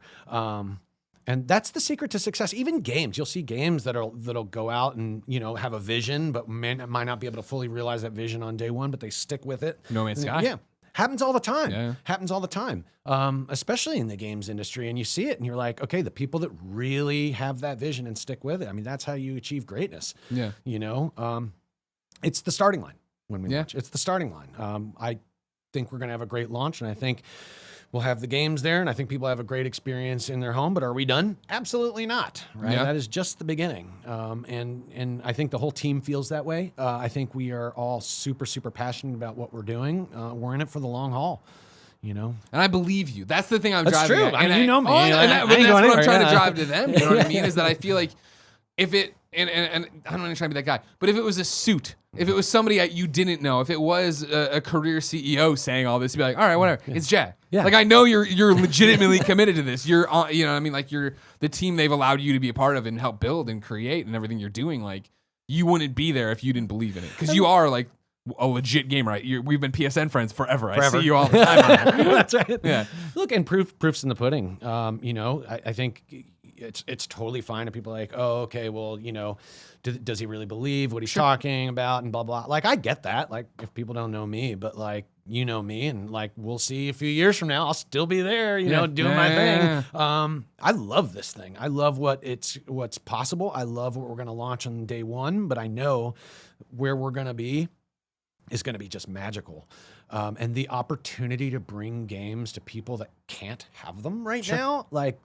Speaker 2: And that's the secret to success. Even games, you'll see games that'll go out and have a vision, but might not be able to fully realize that vision on day one, but they stick with it.
Speaker 1: No Man's Sky.
Speaker 2: Yeah, happens all the time.
Speaker 1: Yeah.
Speaker 2: Happens all the time, especially in the games industry. And you see it, and you're like, okay, the people that really have that vision and stick with it. I mean, that's how you achieve greatness.
Speaker 1: Yeah,
Speaker 2: it's the starting line when we launch. It's the starting line. I think we're going to have a great launch, and I think we'll have the games there, and I think people have a great experience in their home. But are we done? Absolutely not. Right?
Speaker 1: Yeah.
Speaker 2: That is just the beginning. And I think the whole team feels that way. I think we are all super, super passionate about what we're doing. We're in it for the long haul. And
Speaker 1: I believe you. That's the thing I'm
Speaker 2: that's
Speaker 1: driving
Speaker 2: true.
Speaker 1: at.
Speaker 2: I mean, you know me.
Speaker 1: That's what I'm trying to drive to them. You know what I mean? Is that I feel like if it, and I don't want to try to be that guy, but if it was a suit, if it was somebody you didn't know, if it was a career CEO saying all this, you'd be like, all right, whatever. It's Jack. Yeah. Like I know you're legitimately committed to this. You're on, what I mean? Like you're the team they've allowed you to be a part of and help build and create and everything you're doing. Like you wouldn't be there if you didn't believe in it, because you are like a legit gamer. Right? We've been PSN friends forever. I see you all the time.
Speaker 2: That's right. Yeah. Look, and proof's in the pudding. I think it's totally fine if people are like, oh, okay, well, does he really believe what he's talking about and blah, blah. Like, I get that. Like, if people don't know me, but like, you know me, and like, we'll see a few years from now, I'll still be there, doing my thing. I love this thing. I love what's possible. I love what we're going to launch on day one, but I know where we're going to be is going to be just magical. And the opportunity to bring games to people that can't have them right now, like,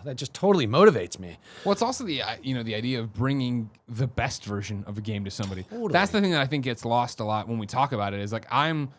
Speaker 2: that just totally motivates me.
Speaker 1: Well, it's also the idea of bringing the best version of a game to somebody.
Speaker 2: Totally.
Speaker 1: That's the thing that I think gets lost a lot when we talk about it. Is like I'm,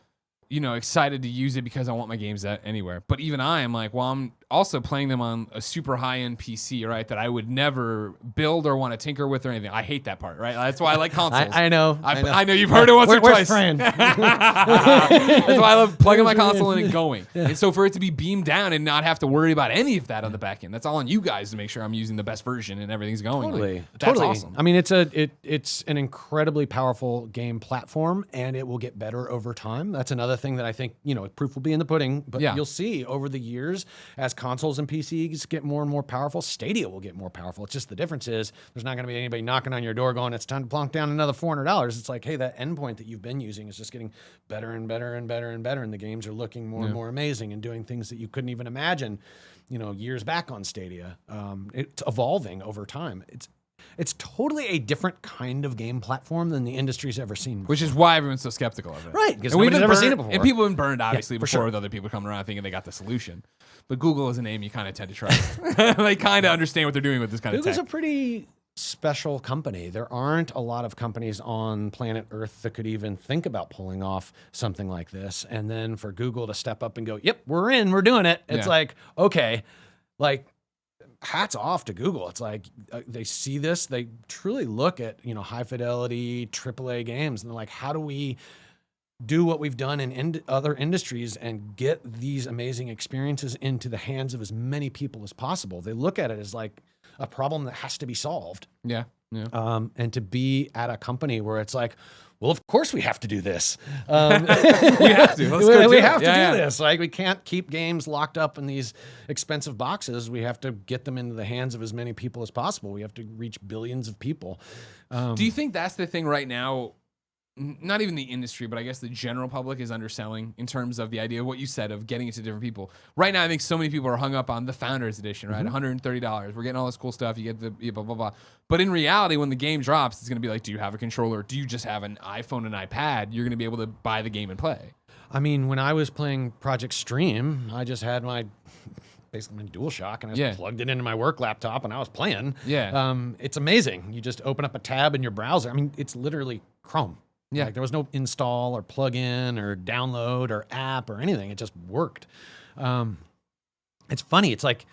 Speaker 1: excited to use it because I want my games anywhere. But even I am like, well, I'm also playing them on a super high-end PC, right? That I would never build or want to tinker with or anything. I hate that part, right? That's why I like consoles.
Speaker 2: I know.
Speaker 1: I know you've heard it once or twice.
Speaker 2: That's
Speaker 1: why I love plugging my console in and going. Yeah. And so for it to be beamed down and not have to worry about any of that on the back end, that's all on you guys to make sure I'm using the best version and everything's going.
Speaker 2: Totally.
Speaker 1: That's awesome.
Speaker 2: I mean, it's an incredibly powerful game platform, and it will get better over time. That's another thing that I think, proof will be in the pudding, but you'll see over the years as consoles and PCs get more and more powerful, Stadia will get more powerful. It's just the difference is there's not going to be anybody knocking on your door going, it's time to plunk down another $400. It's like, hey, that endpoint that you've been using is just getting better and better and better and better, and the games are looking more and more amazing and doing things that you couldn't even imagine, years back on Stadia. It's evolving over time. It's totally a different kind of game platform than the industry's ever seen before.
Speaker 1: Which is why everyone's so skeptical of it.
Speaker 2: Right, because
Speaker 1: we've
Speaker 2: nobody's ever seen it before.
Speaker 1: And people have been burned, obviously, before
Speaker 2: sure.
Speaker 1: with other people coming around thinking they got the solution. But Google is a name you kind of tend to trust. They kind of understand what they're doing with this kind of tech.
Speaker 2: Google's a pretty special company. There aren't a lot of companies on planet Earth that could even think about pulling off something like this. And then for Google to step up and go, yep, we're doing it. It's like, okay, like, hats off to Google. It's like they see this, they truly look at, high fidelity AAA games, and they're like, how do we do what we've done in other industries and get these amazing experiences into the hands of as many people as possible? They look at it as like a problem that has to be solved.
Speaker 1: Yeah.
Speaker 2: And to be at a company where it's like, well, of course we have to do this.
Speaker 1: We have to.
Speaker 2: We have to do this. Like, we can't keep games locked up in these expensive boxes. We have to get them into the hands of as many people as possible. We have to reach billions of people.
Speaker 1: Do you think that's the thing right now? Not even the industry, but I guess the general public is underselling in terms of the idea of what you said of getting it to different people. Right now, I think so many people are hung up on the Founders Edition, right? $130. We're getting all this cool stuff. You get the blah, blah, blah. But in reality, when the game drops, it's going to be like, do you have a controller? Do you just have an iPhone and iPad? You're going to be able to buy the game and play.
Speaker 2: I mean, when I was playing Project Stream, I just had basically my DualShock, and I just plugged it into my work laptop, and I was playing.
Speaker 1: Yeah.
Speaker 2: It's amazing. You just open up a tab in your browser. I mean, it's literally Chrome.
Speaker 1: Yeah.
Speaker 2: Like, there was no install or plug-in or download or app or anything. It just worked. It's funny. It's like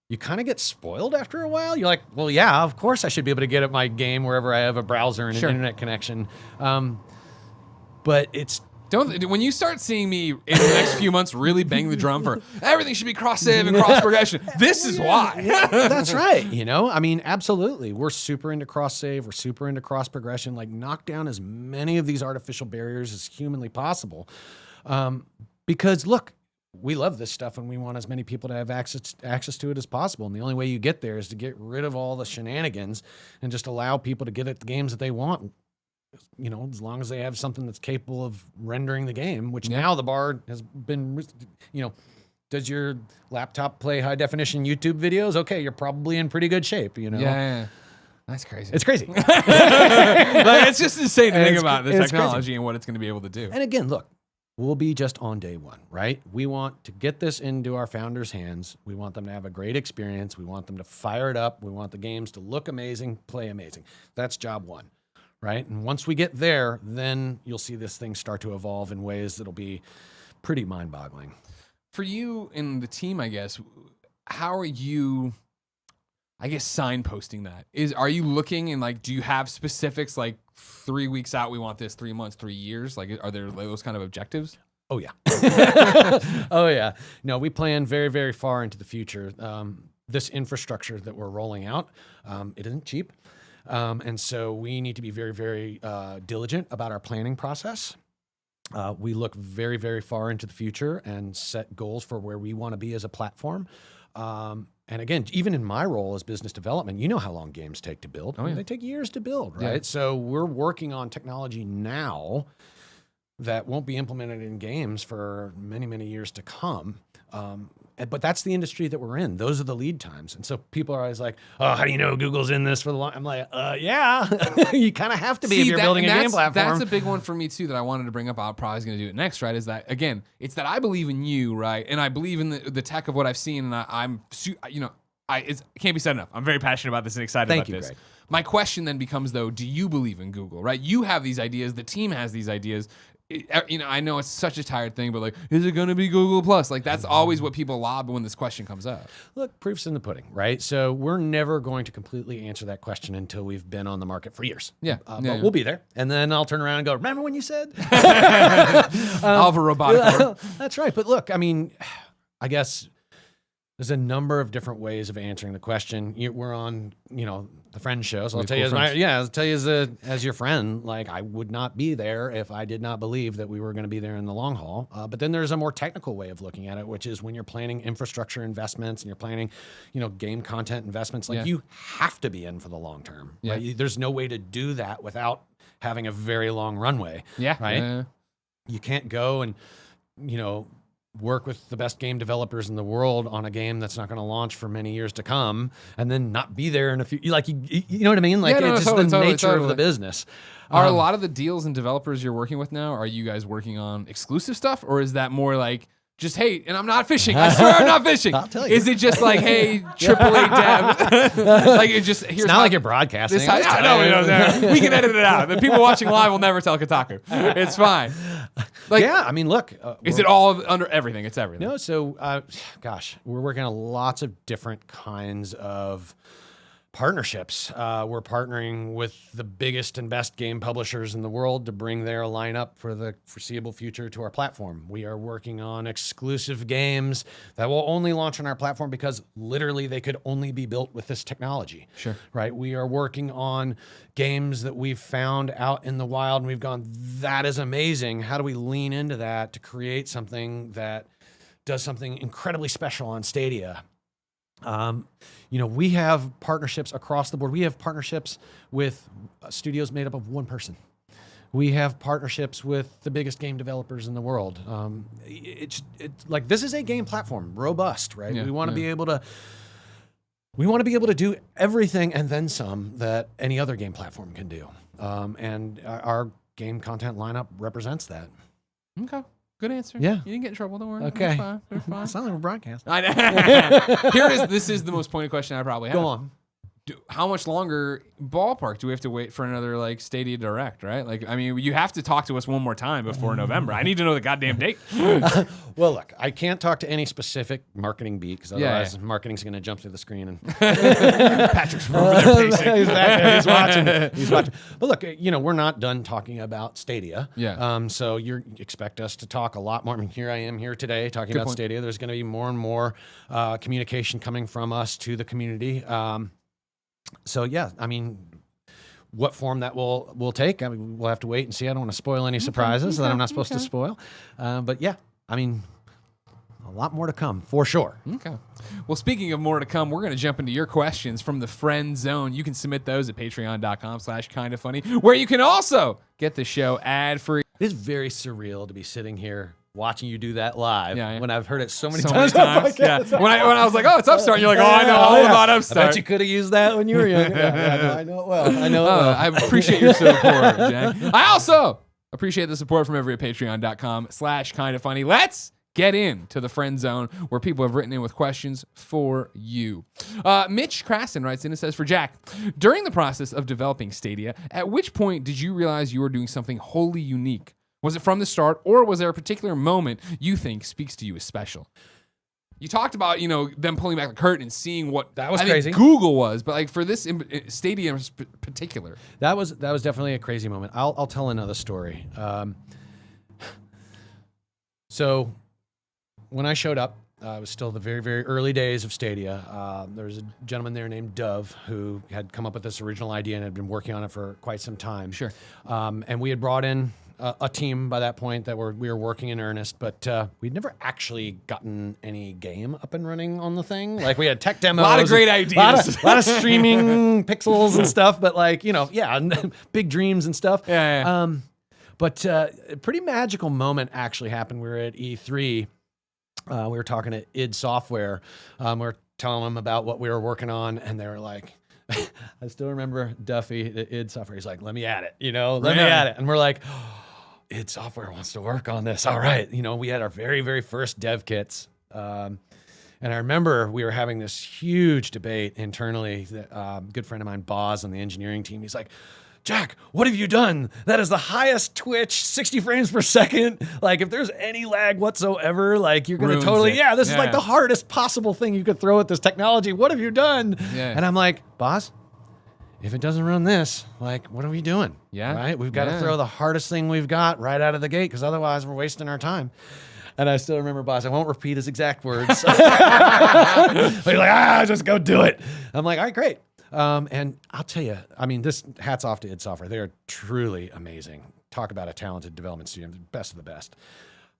Speaker 2: you kind of get spoiled after a while. You're like, well, yeah, of course I should be able to get at my game wherever I have a browser and an internet connection. But it's...
Speaker 1: When you start seeing me in the next few months really bang the drum for everything should be cross-save and cross-progression, this is why.
Speaker 2: That's right. I mean, absolutely. We're super into cross-save. We're super into cross-progression. Like, knock down as many of these artificial barriers as humanly possible. Because, look, we love this stuff, and we want as many people to have access to it as possible. And the only way you get there is to get rid of all the shenanigans and just allow people to get at the games that they want. As long as they have something that's capable of rendering the game, which now the bar has been, does your laptop play high definition YouTube videos? Okay, you're probably in pretty good shape,
Speaker 1: Yeah. That's crazy.
Speaker 2: It's crazy.
Speaker 1: It's just insane to think about the technology and what it's going to be able to do.
Speaker 2: And again, look, we'll be just on day one, right? We want to get this into our founders' hands. We want them to have a great experience. We want them to fire it up. We want the games to look amazing, play amazing. That's job one. Right. And once we get there, then you'll see this thing start to evolve in ways that'll be pretty mind boggling.
Speaker 1: For you and the team, I guess, how are you, signposting that? Are you looking and do you have specifics like 3 weeks out, we want this, 3 months, 3 years? Like, are there those kind of objectives?
Speaker 2: Oh, yeah. Oh, yeah. No, we plan very, very far into the future. This infrastructure that we're rolling out, it isn't cheap. And so we need to be very, very diligent about our planning process. We look very, very far into the future and set goals for where we want to be as a platform. And again, even in my role as business development, you know how long games take to build. They take years to build, right? Yeah. So we're working on technology now that won't be implemented in games for many, many years to come. But that's the industry that we're in. Those are the lead times. And so people are always like, oh, how do you know Google's in this for the long? I'm like, yeah, you kind of have to be if you're building a game platform.
Speaker 1: That's a big one for me too that I wanted to bring up. I'm probably going to do it next, right? Is that, again, it's that I believe in you, right? And I believe in the tech of what I've seen. And it can't be said enough. I'm very passionate about this and excited about this. Greg. My question then becomes, though, do you believe in Google, right? You have these ideas. The team has these ideas. I know it's such a tired thing, but is it going to be Google Plus? That's always what people lob when this question comes up.
Speaker 2: Look, proof's in the pudding, right? So we're never going to completely answer that question until we've been on the market for years.
Speaker 1: But
Speaker 2: we'll be there. And then I'll turn around and go, remember when you said?
Speaker 1: I'll have a robotic arm.
Speaker 2: That's right. But look, I mean, I guess There's a number of different ways of answering the question. We're on, the friend show, so I'll tell
Speaker 1: Cool
Speaker 2: you
Speaker 1: friends.
Speaker 2: I'll tell you as your friend, like I would not be there if I did not believe that we were going to be there in the long haul. But then there's a more technical way of looking at it, which is when you're planning infrastructure investments and you're planning, game content investments, like you have to be in for the long term.
Speaker 1: Yeah.
Speaker 2: Right? There's no way to do that without having a very long runway.
Speaker 1: Yeah.
Speaker 2: Right.
Speaker 1: Yeah.
Speaker 2: You can't go and, work with the best game developers in the world on a game that's not going to launch for many years to come, and then not be there in a few. Like you know what I mean? Like it's just the nature of the business.
Speaker 1: Are a lot of the deals and developers you're working with now? Are you guys working on exclusive stuff, or is that more like just hey? And I'm not fishing. I swear I'm not fishing.
Speaker 2: I'll tell you.
Speaker 1: Is it just like hey, AAA dev? Like it just here's
Speaker 2: It's not like you're broadcasting.
Speaker 1: this. We can edit it out. The people watching live will never tell Kotaku. It's fine. Like,
Speaker 2: Yeah, I mean, look.
Speaker 1: is it all under everything? It's everything.
Speaker 2: No, so, we're working on lots of different kinds of partnerships. We're partnering with the biggest and best game publishers in the world to bring their lineup for the foreseeable future to our platform. We are working on exclusive games that will only launch on our platform because literally they could only be built with this technology.
Speaker 1: Sure.
Speaker 2: Right? We are working on games that we've found out in the wild and we've gone, that is amazing. How do we lean into that to create something that does something incredibly special on Stadia? We have partnerships across the board. We have partnerships with studios made up of one person. We have partnerships with the biggest game developers in the world. It's like this is a game platform, robust, right?
Speaker 1: Yeah,
Speaker 2: we want to be able to do everything and then some that any other game platform can do. And our game content lineup represents that.
Speaker 1: Okay. Good answer.
Speaker 2: Yeah.
Speaker 1: You didn't get in trouble. Don't worry.
Speaker 2: Okay.
Speaker 1: It's fine. It's fine.
Speaker 2: It's not like a broadcast.
Speaker 1: I know. This is the most pointed question I probably have.
Speaker 2: Go on.
Speaker 1: How much longer ballpark do we have to wait for another like Stadia Direct, right? Like, I mean, you have to talk to us one more time before November. I need to know the goddamn date.
Speaker 2: Well, look, I can't talk to any specific marketing beat because otherwise marketing's going to jump through the screen. And
Speaker 1: Patrick's over there pacing.
Speaker 2: Exactly. He's watching. But look, we're not done talking about Stadia.
Speaker 1: Yeah.
Speaker 2: So you expect us to talk a lot more. I mean, here I am here today talking about
Speaker 1: point.
Speaker 2: Stadia. There's going to be more and more communication coming from us to the community. So yeah, I mean, what form that will take, I mean, we'll have to wait and see. I don't want to spoil any surprises that I'm not supposed to spoil. But yeah, I mean, a lot more to come for sure.
Speaker 1: Okay. Well, speaking of more to come, we're going to jump into your questions from the friend zone. You can submit those at patreon.com/kindafunny, where you can also get the show ad-free.
Speaker 2: It is very surreal to be sitting here watching you do that live when I've heard it so many
Speaker 1: So
Speaker 2: times.
Speaker 1: many times. Yeah. When I was like, oh, it's Upstart, and you're like, oh, I know all about
Speaker 2: I
Speaker 1: Upstart.
Speaker 2: bet you could have used that when you were young. I know it well. I know it well.
Speaker 1: I appreciate your support, Jack. I also appreciate the support from everybody at patreon.com/kindafunny. Let's get into the friend zone where people have written in with questions for you. Mitch Craston writes in and says, for Jack, during the process of developing Stadia, at which point did you realize you were doing something wholly unique? Was it from the start, or was there a particular moment you think speaks to you as special? You talked about, them pulling back the curtain and seeing what
Speaker 2: that was
Speaker 1: I think
Speaker 2: crazy.
Speaker 1: Google was, but like for this Stadia in particular.
Speaker 2: That was definitely a crazy moment. I'll tell another story. So when I showed up, it was still the very, very early days of Stadia. There was a gentleman there named Dove who had come up with this original idea and had been working on it for quite some time.
Speaker 1: Sure.
Speaker 2: And we had brought in a team by that point that we were working in earnest, but we'd never actually gotten any game up and running on the thing. Like we had tech demos.
Speaker 1: A lot of great ideas.
Speaker 2: A lot of streaming pixels and stuff, but big dreams and stuff.
Speaker 1: Yeah.
Speaker 2: But a pretty magical moment actually happened. We were at E3. We were talking to id Software. We were telling them about what we were working on, and they were like, I still remember Duffy at id Software. He's like, let me at it, let me at it. And we're like, id Software wants to work on this. All right. We had our very, very first dev kits. And I remember we were having this huge debate internally. A good friend of mine, Boz, on the engineering team, he's like, Jack, what have you done? That is the highest Twitch, 60 frames per second. Like, if there's any lag whatsoever, like, you're going to totally, this is like the hardest possible thing you could throw at this technology. What have you done? Yeah. And I'm like, Boss, if it doesn't run this, like, what are we doing?
Speaker 1: Yeah.
Speaker 2: Right? We've got to throw the hardest thing we've got right out of the gate because otherwise we're wasting our time. And I still remember boss, I won't repeat his exact words. He's like, just go do it. I'm like, all right, great. And I'll tell you, I mean, this hats off to id Software. They are truly amazing. Talk about a talented development studio, best of the best.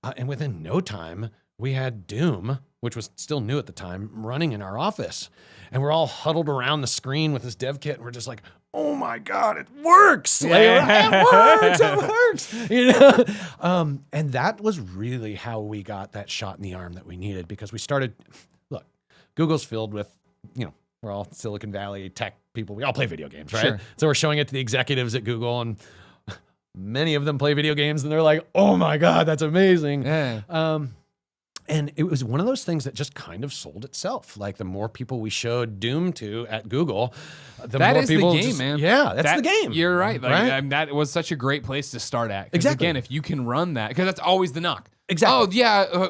Speaker 2: And within no time, we had Doom, which was still new at the time, running in our office. And we're all huddled around the screen with this dev kit. And we're just like, oh my God, it works.
Speaker 1: Yeah.
Speaker 2: It works. You know? And that was really how we got that shot in the arm that we needed, because we started, look, Google's filled with, we're all Silicon Valley tech people. We all play video games, right?
Speaker 1: Sure.
Speaker 2: So we're showing it to the executives at Google, and many of them play video games, and they're like, oh my God, that's amazing.
Speaker 1: Yeah.
Speaker 2: And it was one of those things that just kind of sold itself. Like the more people we showed Doom to at Google, the more people
Speaker 1: the game, man.
Speaker 2: Yeah, that's the game.
Speaker 1: You're right. Like,
Speaker 2: right?
Speaker 1: that was such a great place to start at. 'Cause
Speaker 2: Exactly.
Speaker 1: Again, if you can run that, because that's always the knock.
Speaker 2: Exactly.
Speaker 1: Oh, yeah.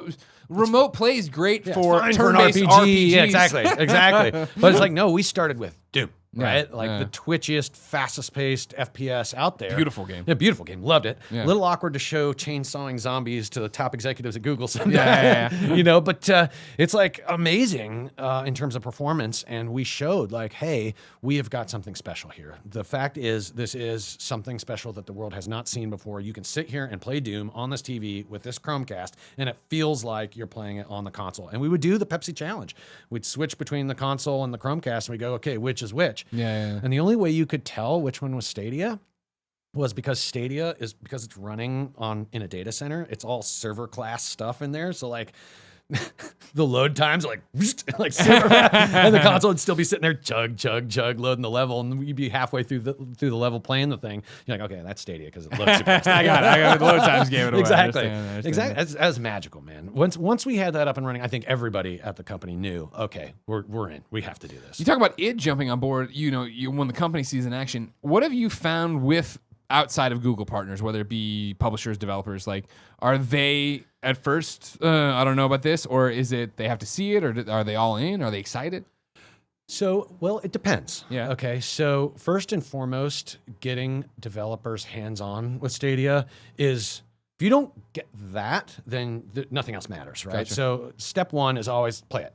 Speaker 1: Remote play is great for
Speaker 2: fine for an
Speaker 1: turn-based
Speaker 2: RPG.
Speaker 1: RPGs.
Speaker 2: Yeah, exactly. But it's like, no, we started with Doom. Right?
Speaker 1: Yeah,
Speaker 2: Like
Speaker 1: yeah.
Speaker 2: the twitchiest, fastest paced FPS out there.
Speaker 1: Beautiful game.
Speaker 2: Yeah, beautiful game. Loved it.
Speaker 1: Yeah.
Speaker 2: A little awkward to show chainsawing zombies to the top executives at Google someday.
Speaker 1: Yeah.
Speaker 2: But it's like amazing in terms of performance. And we showed like, hey, we have got something special here. The fact is, this is something special that the world has not seen before. You can sit here and play Doom on this TV with this Chromecast, and it feels like you're playing it on the console. And we would do the Pepsi challenge. We'd switch between the console and the Chromecast, and we go, okay, which is which?
Speaker 1: Yeah.
Speaker 2: And the only way you could tell which one was Stadia was because because it's running in a data center. It's all server class stuff in there. So like the load times are like server, and the console would still be sitting there chug, loading the level, and you'd be halfway through the level playing the thing. You're like, okay, that's Stadia because it loads super fast.
Speaker 1: I got it. The load times gave it away.
Speaker 2: Exactly.
Speaker 1: I understand.
Speaker 2: Exactly. That's magical, man. Once we had that up and running, I think everybody at the company knew, okay, we're in. We have to do this.
Speaker 1: You talk about id jumping on board. When the company sees in action, what have you found with outside of Google partners, whether it be publishers, developers? Like, are they at first, I don't know about this, or is it they have to see it, or are they all in? Are they excited?
Speaker 2: So, well, it depends.
Speaker 1: Yeah.
Speaker 2: Okay. So first and foremost, getting developers hands-on with Stadia is, if you don't get that, then nothing else matters, right?
Speaker 1: Gotcha.
Speaker 2: So step one is always play it,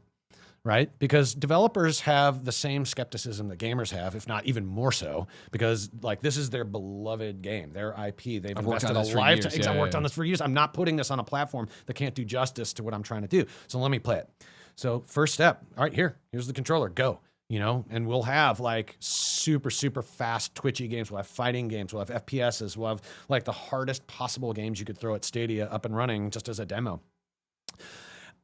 Speaker 2: right? Because developers have the same skepticism that gamers have, if not even more so, because like this is their beloved game, their IP. They've
Speaker 1: worked
Speaker 2: invested
Speaker 1: on
Speaker 2: a
Speaker 1: this for
Speaker 2: lifetime.
Speaker 1: years.
Speaker 2: I've
Speaker 1: Yeah,
Speaker 2: worked
Speaker 1: yeah.
Speaker 2: on this for years. I'm not putting this on a platform that can't do justice to what I'm trying to do. So let me play it. So first step, all right, here's the controller, go. And we'll have like super, super fast twitchy games. We'll have fighting games. We'll have FPSs. We'll have like the hardest possible games you could throw at Stadia up and running just as a demo.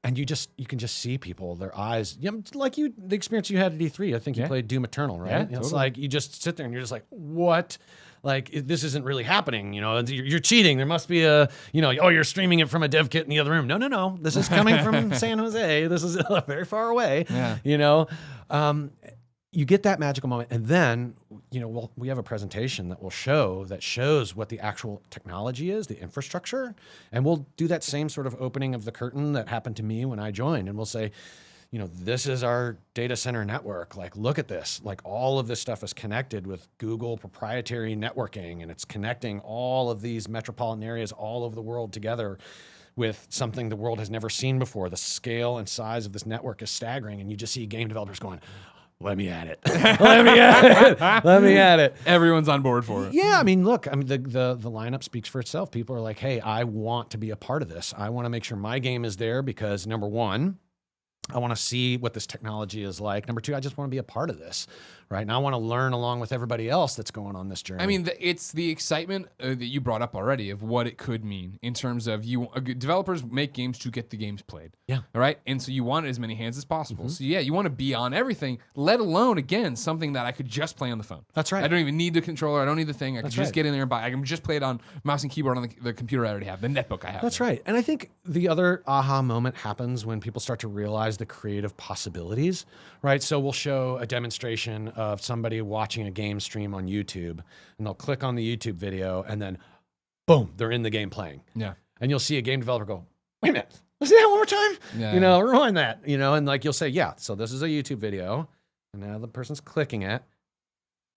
Speaker 2: And you can just see people, their eyes, like the experience you had at E3. I think you played Doom Eternal, right?
Speaker 1: Yeah,
Speaker 2: It's
Speaker 1: totally.
Speaker 2: like you just sit there and you're just like, what? Like this isn't really happening. You're cheating. There must be you're streaming it from a dev kit in the other room. No. This is coming from San Jose. This is very far away.
Speaker 1: Yeah.
Speaker 2: You get that magical moment, and then we have a presentation that shows what the actual technology is, the infrastructure, and we'll do that same sort of opening of the curtain that happened to me when I joined, and we'll say, this is our data center network. Like, look at this. Like, all of this stuff is connected with Google proprietary networking, and it's connecting all of these metropolitan areas all over the world together with something the world has never seen before. The scale and size of this network is staggering, and you just see game developers going, let me at it. Let me at it.
Speaker 1: Everyone's on board for it.
Speaker 2: Yeah, look, the lineup speaks for itself. People are like, hey, I want to be a part of this. I want to make sure my game is there because, number one, I want to see what this technology is like. Number two, I just want to be a part of this, right? And I want to learn along with everybody else that's going on this journey.
Speaker 1: It's the excitement that you brought up already of what it could mean in terms of developers make games to get the games played.
Speaker 2: Yeah.
Speaker 1: All right. And so you want as many hands as possible. So you want to be on everything, let alone, again, something that I could just play on the phone.
Speaker 2: That's right.
Speaker 1: I don't even need the controller. I don't need the thing. I can just
Speaker 2: right.
Speaker 1: get in there and buy. I can just play it on mouse and keyboard on the computer I already have, the netbook I have.
Speaker 2: That's right. And I think the other aha moment happens when people start to realize the creative possibilities, right? So we'll show a demonstration of somebody watching a game stream on YouTube, and they'll click on the YouTube video, and then boom, they're in the game playing.
Speaker 1: Yeah.
Speaker 2: And you'll see a game developer go, wait a minute, let's do that one more time.
Speaker 1: Yeah.
Speaker 2: Rewind that, and like you'll say, yeah, so this is a YouTube video, and now the person's clicking it,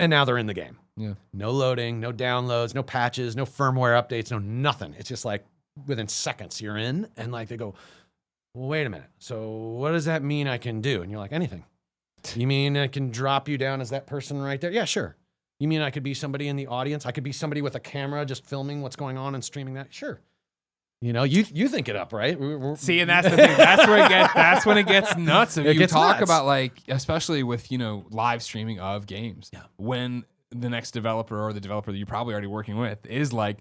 Speaker 2: and now they're in the game.
Speaker 1: Yeah.
Speaker 2: No loading, no downloads, no patches, no firmware updates, no nothing. It's just like, within seconds you're in, and like they go, well, wait a minute. So what does that mean I can do? And you're like, anything. You mean I can drop you down as that person right there? Yeah, sure. You mean I could be somebody in the audience? I could be somebody with a camera just filming what's going on and streaming that? Sure. You know, you think it up, right?
Speaker 1: See, and that's the thing. That's when it gets nuts. If you talk about like, especially with, you know, live streaming of games, when the next developer or the developer that you're probably already working with is like,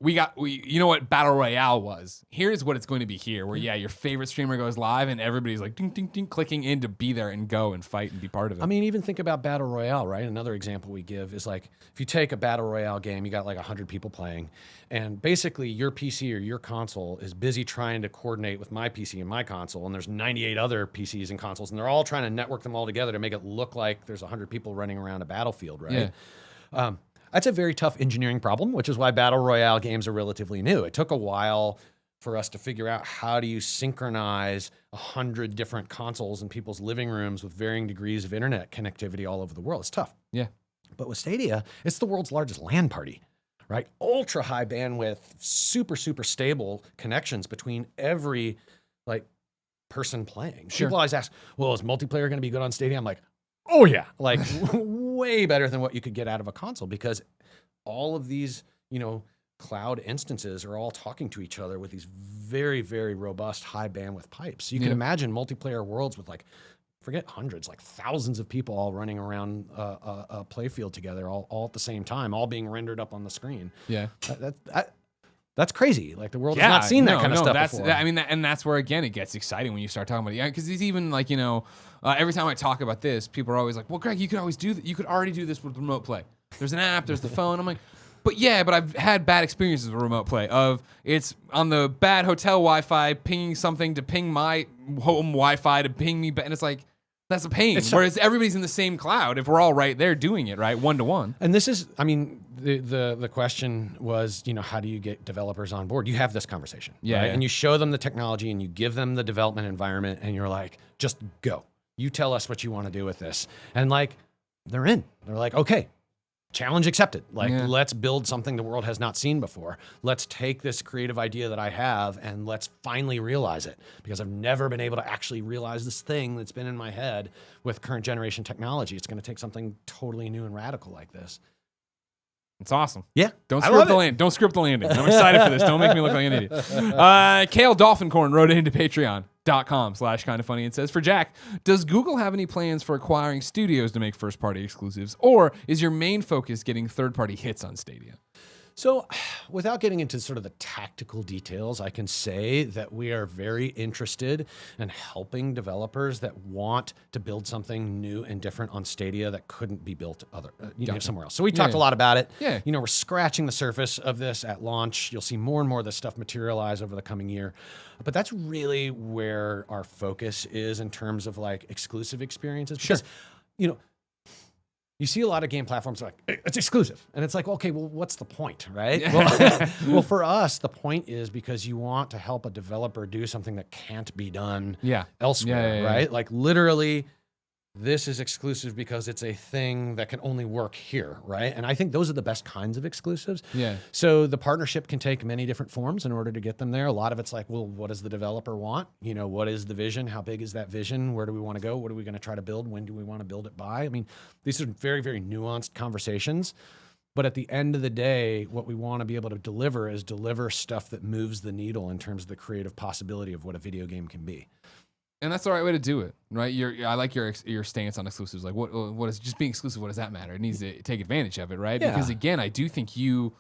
Speaker 1: you know what Battle Royale was? Here's what it's going to be here, where your favorite streamer goes live and everybody's like ding, ding, ding, clicking in to be there and go and fight and be part of it.
Speaker 2: I mean, even think about Battle Royale, right? Another example we give is like, if you take a Battle Royale game, you got like 100 people playing, and basically your PC or your console is busy trying to coordinate with my PC and my console, and there's 98 other PCs and consoles, and they're all trying to network them all together to make it look like there's 100 people running around a battlefield, right? Yeah. That's a very tough engineering problem, which is why Battle Royale games are relatively new. It took a while for us to figure out how do you synchronize 100 different consoles in people's living rooms with varying degrees of internet connectivity all over the world. It's tough.
Speaker 1: Yeah.
Speaker 2: But with Stadia, it's the world's largest LAN party, right? Ultra high bandwidth, super, super stable connections between every like person playing.
Speaker 1: Sure.
Speaker 2: People always ask, well, is multiplayer going to be good on Stadia? I'm like, oh yeah, like way better than what you could get out of a console, because all of these, you know, cloud instances are all talking to each other with these very, very robust high bandwidth pipes. You can imagine multiplayer worlds with like, forget hundreds, like thousands of people all running around a playfield together, all at the same time, all being rendered up on the screen.
Speaker 1: Yeah.
Speaker 2: That's crazy. Like the world has not seen that kind of stuff before.
Speaker 1: I mean, and that's where, again, it gets exciting when you start talking about it. Yeah, because it's even like, you know, every time I talk about this, people are always like, well, Greg, you could always do that. You could already do this with remote play. There's an app, there's the phone. I'm like, but I've had bad experiences with remote play of it's on the bad hotel Wi-Fi, pinging something to ping my home Wi-Fi to ping me. And it's like, that's a pain. Whereas everybody's in the same cloud if we're all right there doing it, right? One-to-one.
Speaker 2: And this is, I mean, the question was, you know, how do you get developers on board? You have this conversation, right? Yeah. And you show them the technology and you give them the development environment and you're like, just go. You tell us what you want to do with this. And like, they're in. They're like, okay, challenge accepted. Like, let's build something the world has not seen before. Let's take this creative idea that I have and let's finally realize it, because I've never been able to actually realize this thing that's been in my head with current generation technology. It's going to take something totally new and radical like this.
Speaker 1: It's awesome.
Speaker 2: Yeah.
Speaker 1: Don't script the landing. Don't script the landing. I'm excited for this. Don't make me look like an idiot. Kale Dolphincorn wrote it into patreon.com/kindafunny and says, for Jack, does Google have any plans for acquiring studios to make first-party exclusives, or is your main focus getting third-party hits on Stadia?
Speaker 2: So without getting into sort of the tactical details, I can say that we are very interested in helping developers that want to build something new and different on Stadia that couldn't be built somewhere else. So we talked a lot about it.
Speaker 1: Yeah.
Speaker 2: You know, we're scratching the surface of this at launch. You'll see more and more of this stuff materialize over the coming year. But that's really where our focus is in terms of like exclusive experiences. Because, you know, you see a lot of game platforms like, it's exclusive. And it's like, okay, well, what's the point, right? Well, for us, the point is because you want to help a developer do something that can't be done elsewhere, right? Like literally, this is exclusive because it's a thing that can only work here, right? And I think those are the best kinds of exclusives.
Speaker 1: Yeah.
Speaker 2: So the partnership can take many different forms in order to get them there. A lot of it's like, well, what does the developer want? You know, what is the vision? How big is that vision? Where do we want to go? What are we going to try to build? When do we want to build it by? I mean, these are very, very nuanced conversations. But at the end of the day, what we want to be able to deliver is deliver stuff that moves the needle in terms of the creative possibility of what a video game can be.
Speaker 1: And that's the right way to do it, right? I like your stance on exclusives. Like, what is just being exclusive? What does that matter? It needs to take advantage of it, right?
Speaker 2: Yeah.
Speaker 1: Because again, I do think the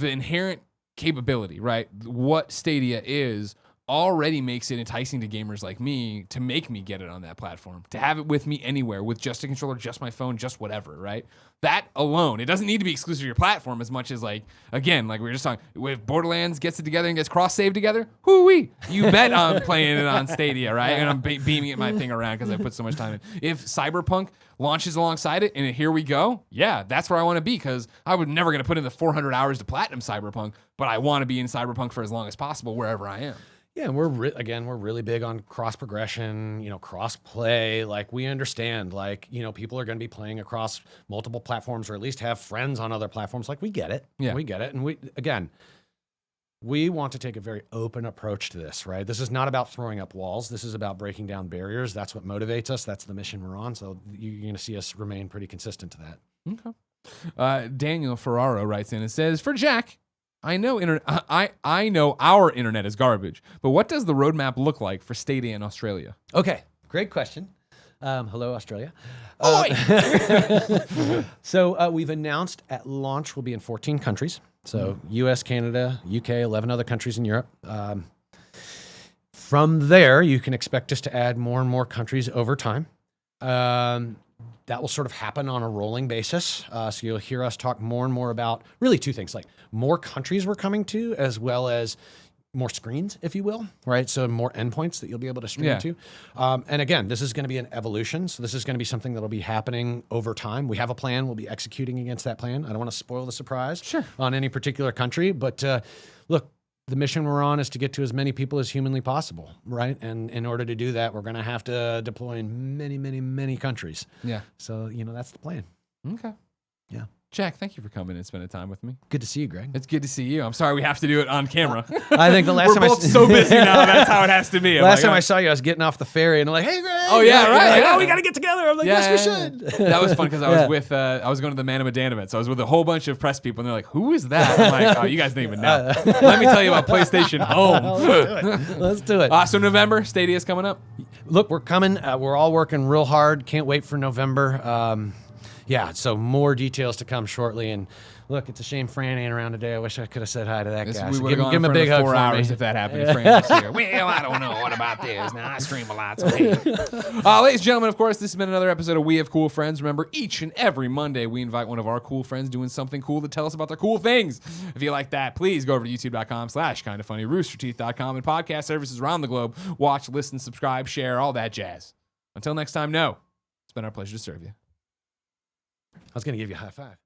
Speaker 1: inherent capability, right? What Stadia is already makes it enticing to gamers like me to make me get it on that platform, to have it with me anywhere with just a controller, just my phone, just whatever, right? That alone, it doesn't need to be exclusive to your platform as much as like, again, like we were just talking, if Borderlands gets it together and gets cross-saved together, hoo-wee, you bet I'm playing it on Stadia, right? And I'm beaming my thing around because I put so much time in. If Cyberpunk launches alongside it and here we go, yeah, that's where I want to be, because I was never going to put in the 400 hours to platinum Cyberpunk, but I want to be in Cyberpunk for as long as possible wherever I am.
Speaker 2: Yeah, and we're really big on cross progression, you know, cross play. Like we understand, like, you know, people are going to be playing across multiple platforms, or at least have friends on other platforms. Like we get it.
Speaker 1: Yeah,
Speaker 2: we get it. And we, again, We want to take a very open approach to this, right? This is not about throwing up walls. This is about breaking down barriers. That's what motivates us. That's the mission we're on. So you're going to see us remain pretty consistent to that.
Speaker 1: Okay. Daniel Ferraro writes in and says, for Jack, I know I know our internet is garbage, but what does the roadmap look like for Stadia in Australia?
Speaker 2: Okay, great question. Hello, Australia. So we've announced at launch we'll be in 14 countries. So US, Canada, UK, 11 other countries in Europe. From there, you can expect us to add more and more countries over time. That will sort of happen on a rolling basis. So you'll hear us talk more and more about really two things, like more countries we're coming to, as well as more screens, if you will, right? So more endpoints that you'll be able to stream to. And again, this is going to be an evolution. So this is going to be something that'll be happening over time. We have a plan. We'll be executing against that plan. I don't want to spoil the surprise on any particular country, but look, the mission we're on is to get to as many people as humanly possible, right? And in order to do that, we're going to have to deploy in many, many, many countries. Yeah. So, that's the plan.
Speaker 1: Okay.
Speaker 2: Yeah.
Speaker 1: Jack, thank you for coming and spending time with me.
Speaker 2: Good to see you, Greg.
Speaker 1: It's good to see you. I'm sorry we have to do it on camera.
Speaker 2: I think the last
Speaker 1: We're
Speaker 2: time
Speaker 1: both so busy now. That's how it has to be.
Speaker 2: Last time I saw you, I was getting off the ferry and I'm like, "Hey, Greg!"
Speaker 1: Oh yeah, right.
Speaker 2: Like, oh, we got to get together. I'm like, "Yes, we should."
Speaker 1: That was fun because I was with I was going to the Man of Medan event, so I was with a whole bunch of press people, and they're like, "Who is that?" I'm like, "Oh, you guys don't even know." Let me tell you about PlayStation Home.
Speaker 2: Let's do it.
Speaker 1: So November, Stadia's coming up.
Speaker 2: Look, we're coming. We're all working real hard. Can't wait for November. So more details to come shortly. And look, it's a shame Fran ain't around today. I wish I could have said hi to that guy.
Speaker 1: We
Speaker 2: So
Speaker 1: would have
Speaker 2: give him a big hug
Speaker 1: 4
Speaker 2: for
Speaker 1: hours
Speaker 2: me.
Speaker 1: if that happened. If Fran was here. Well, I don't know. What about this? Now I stream a lot. So hey. Ladies and gentlemen, of course, this has been another episode of We Have Cool Friends. Remember, each and every Monday, we invite one of our cool friends doing something cool to tell us about their cool things. If you like that, please go over to youtube.com/kindafunny, roosterteeth.com, and podcast services around the globe. Watch, listen, subscribe, share, all that jazz. Until next time, it's been our pleasure to serve you.
Speaker 2: I was going to give you a high five.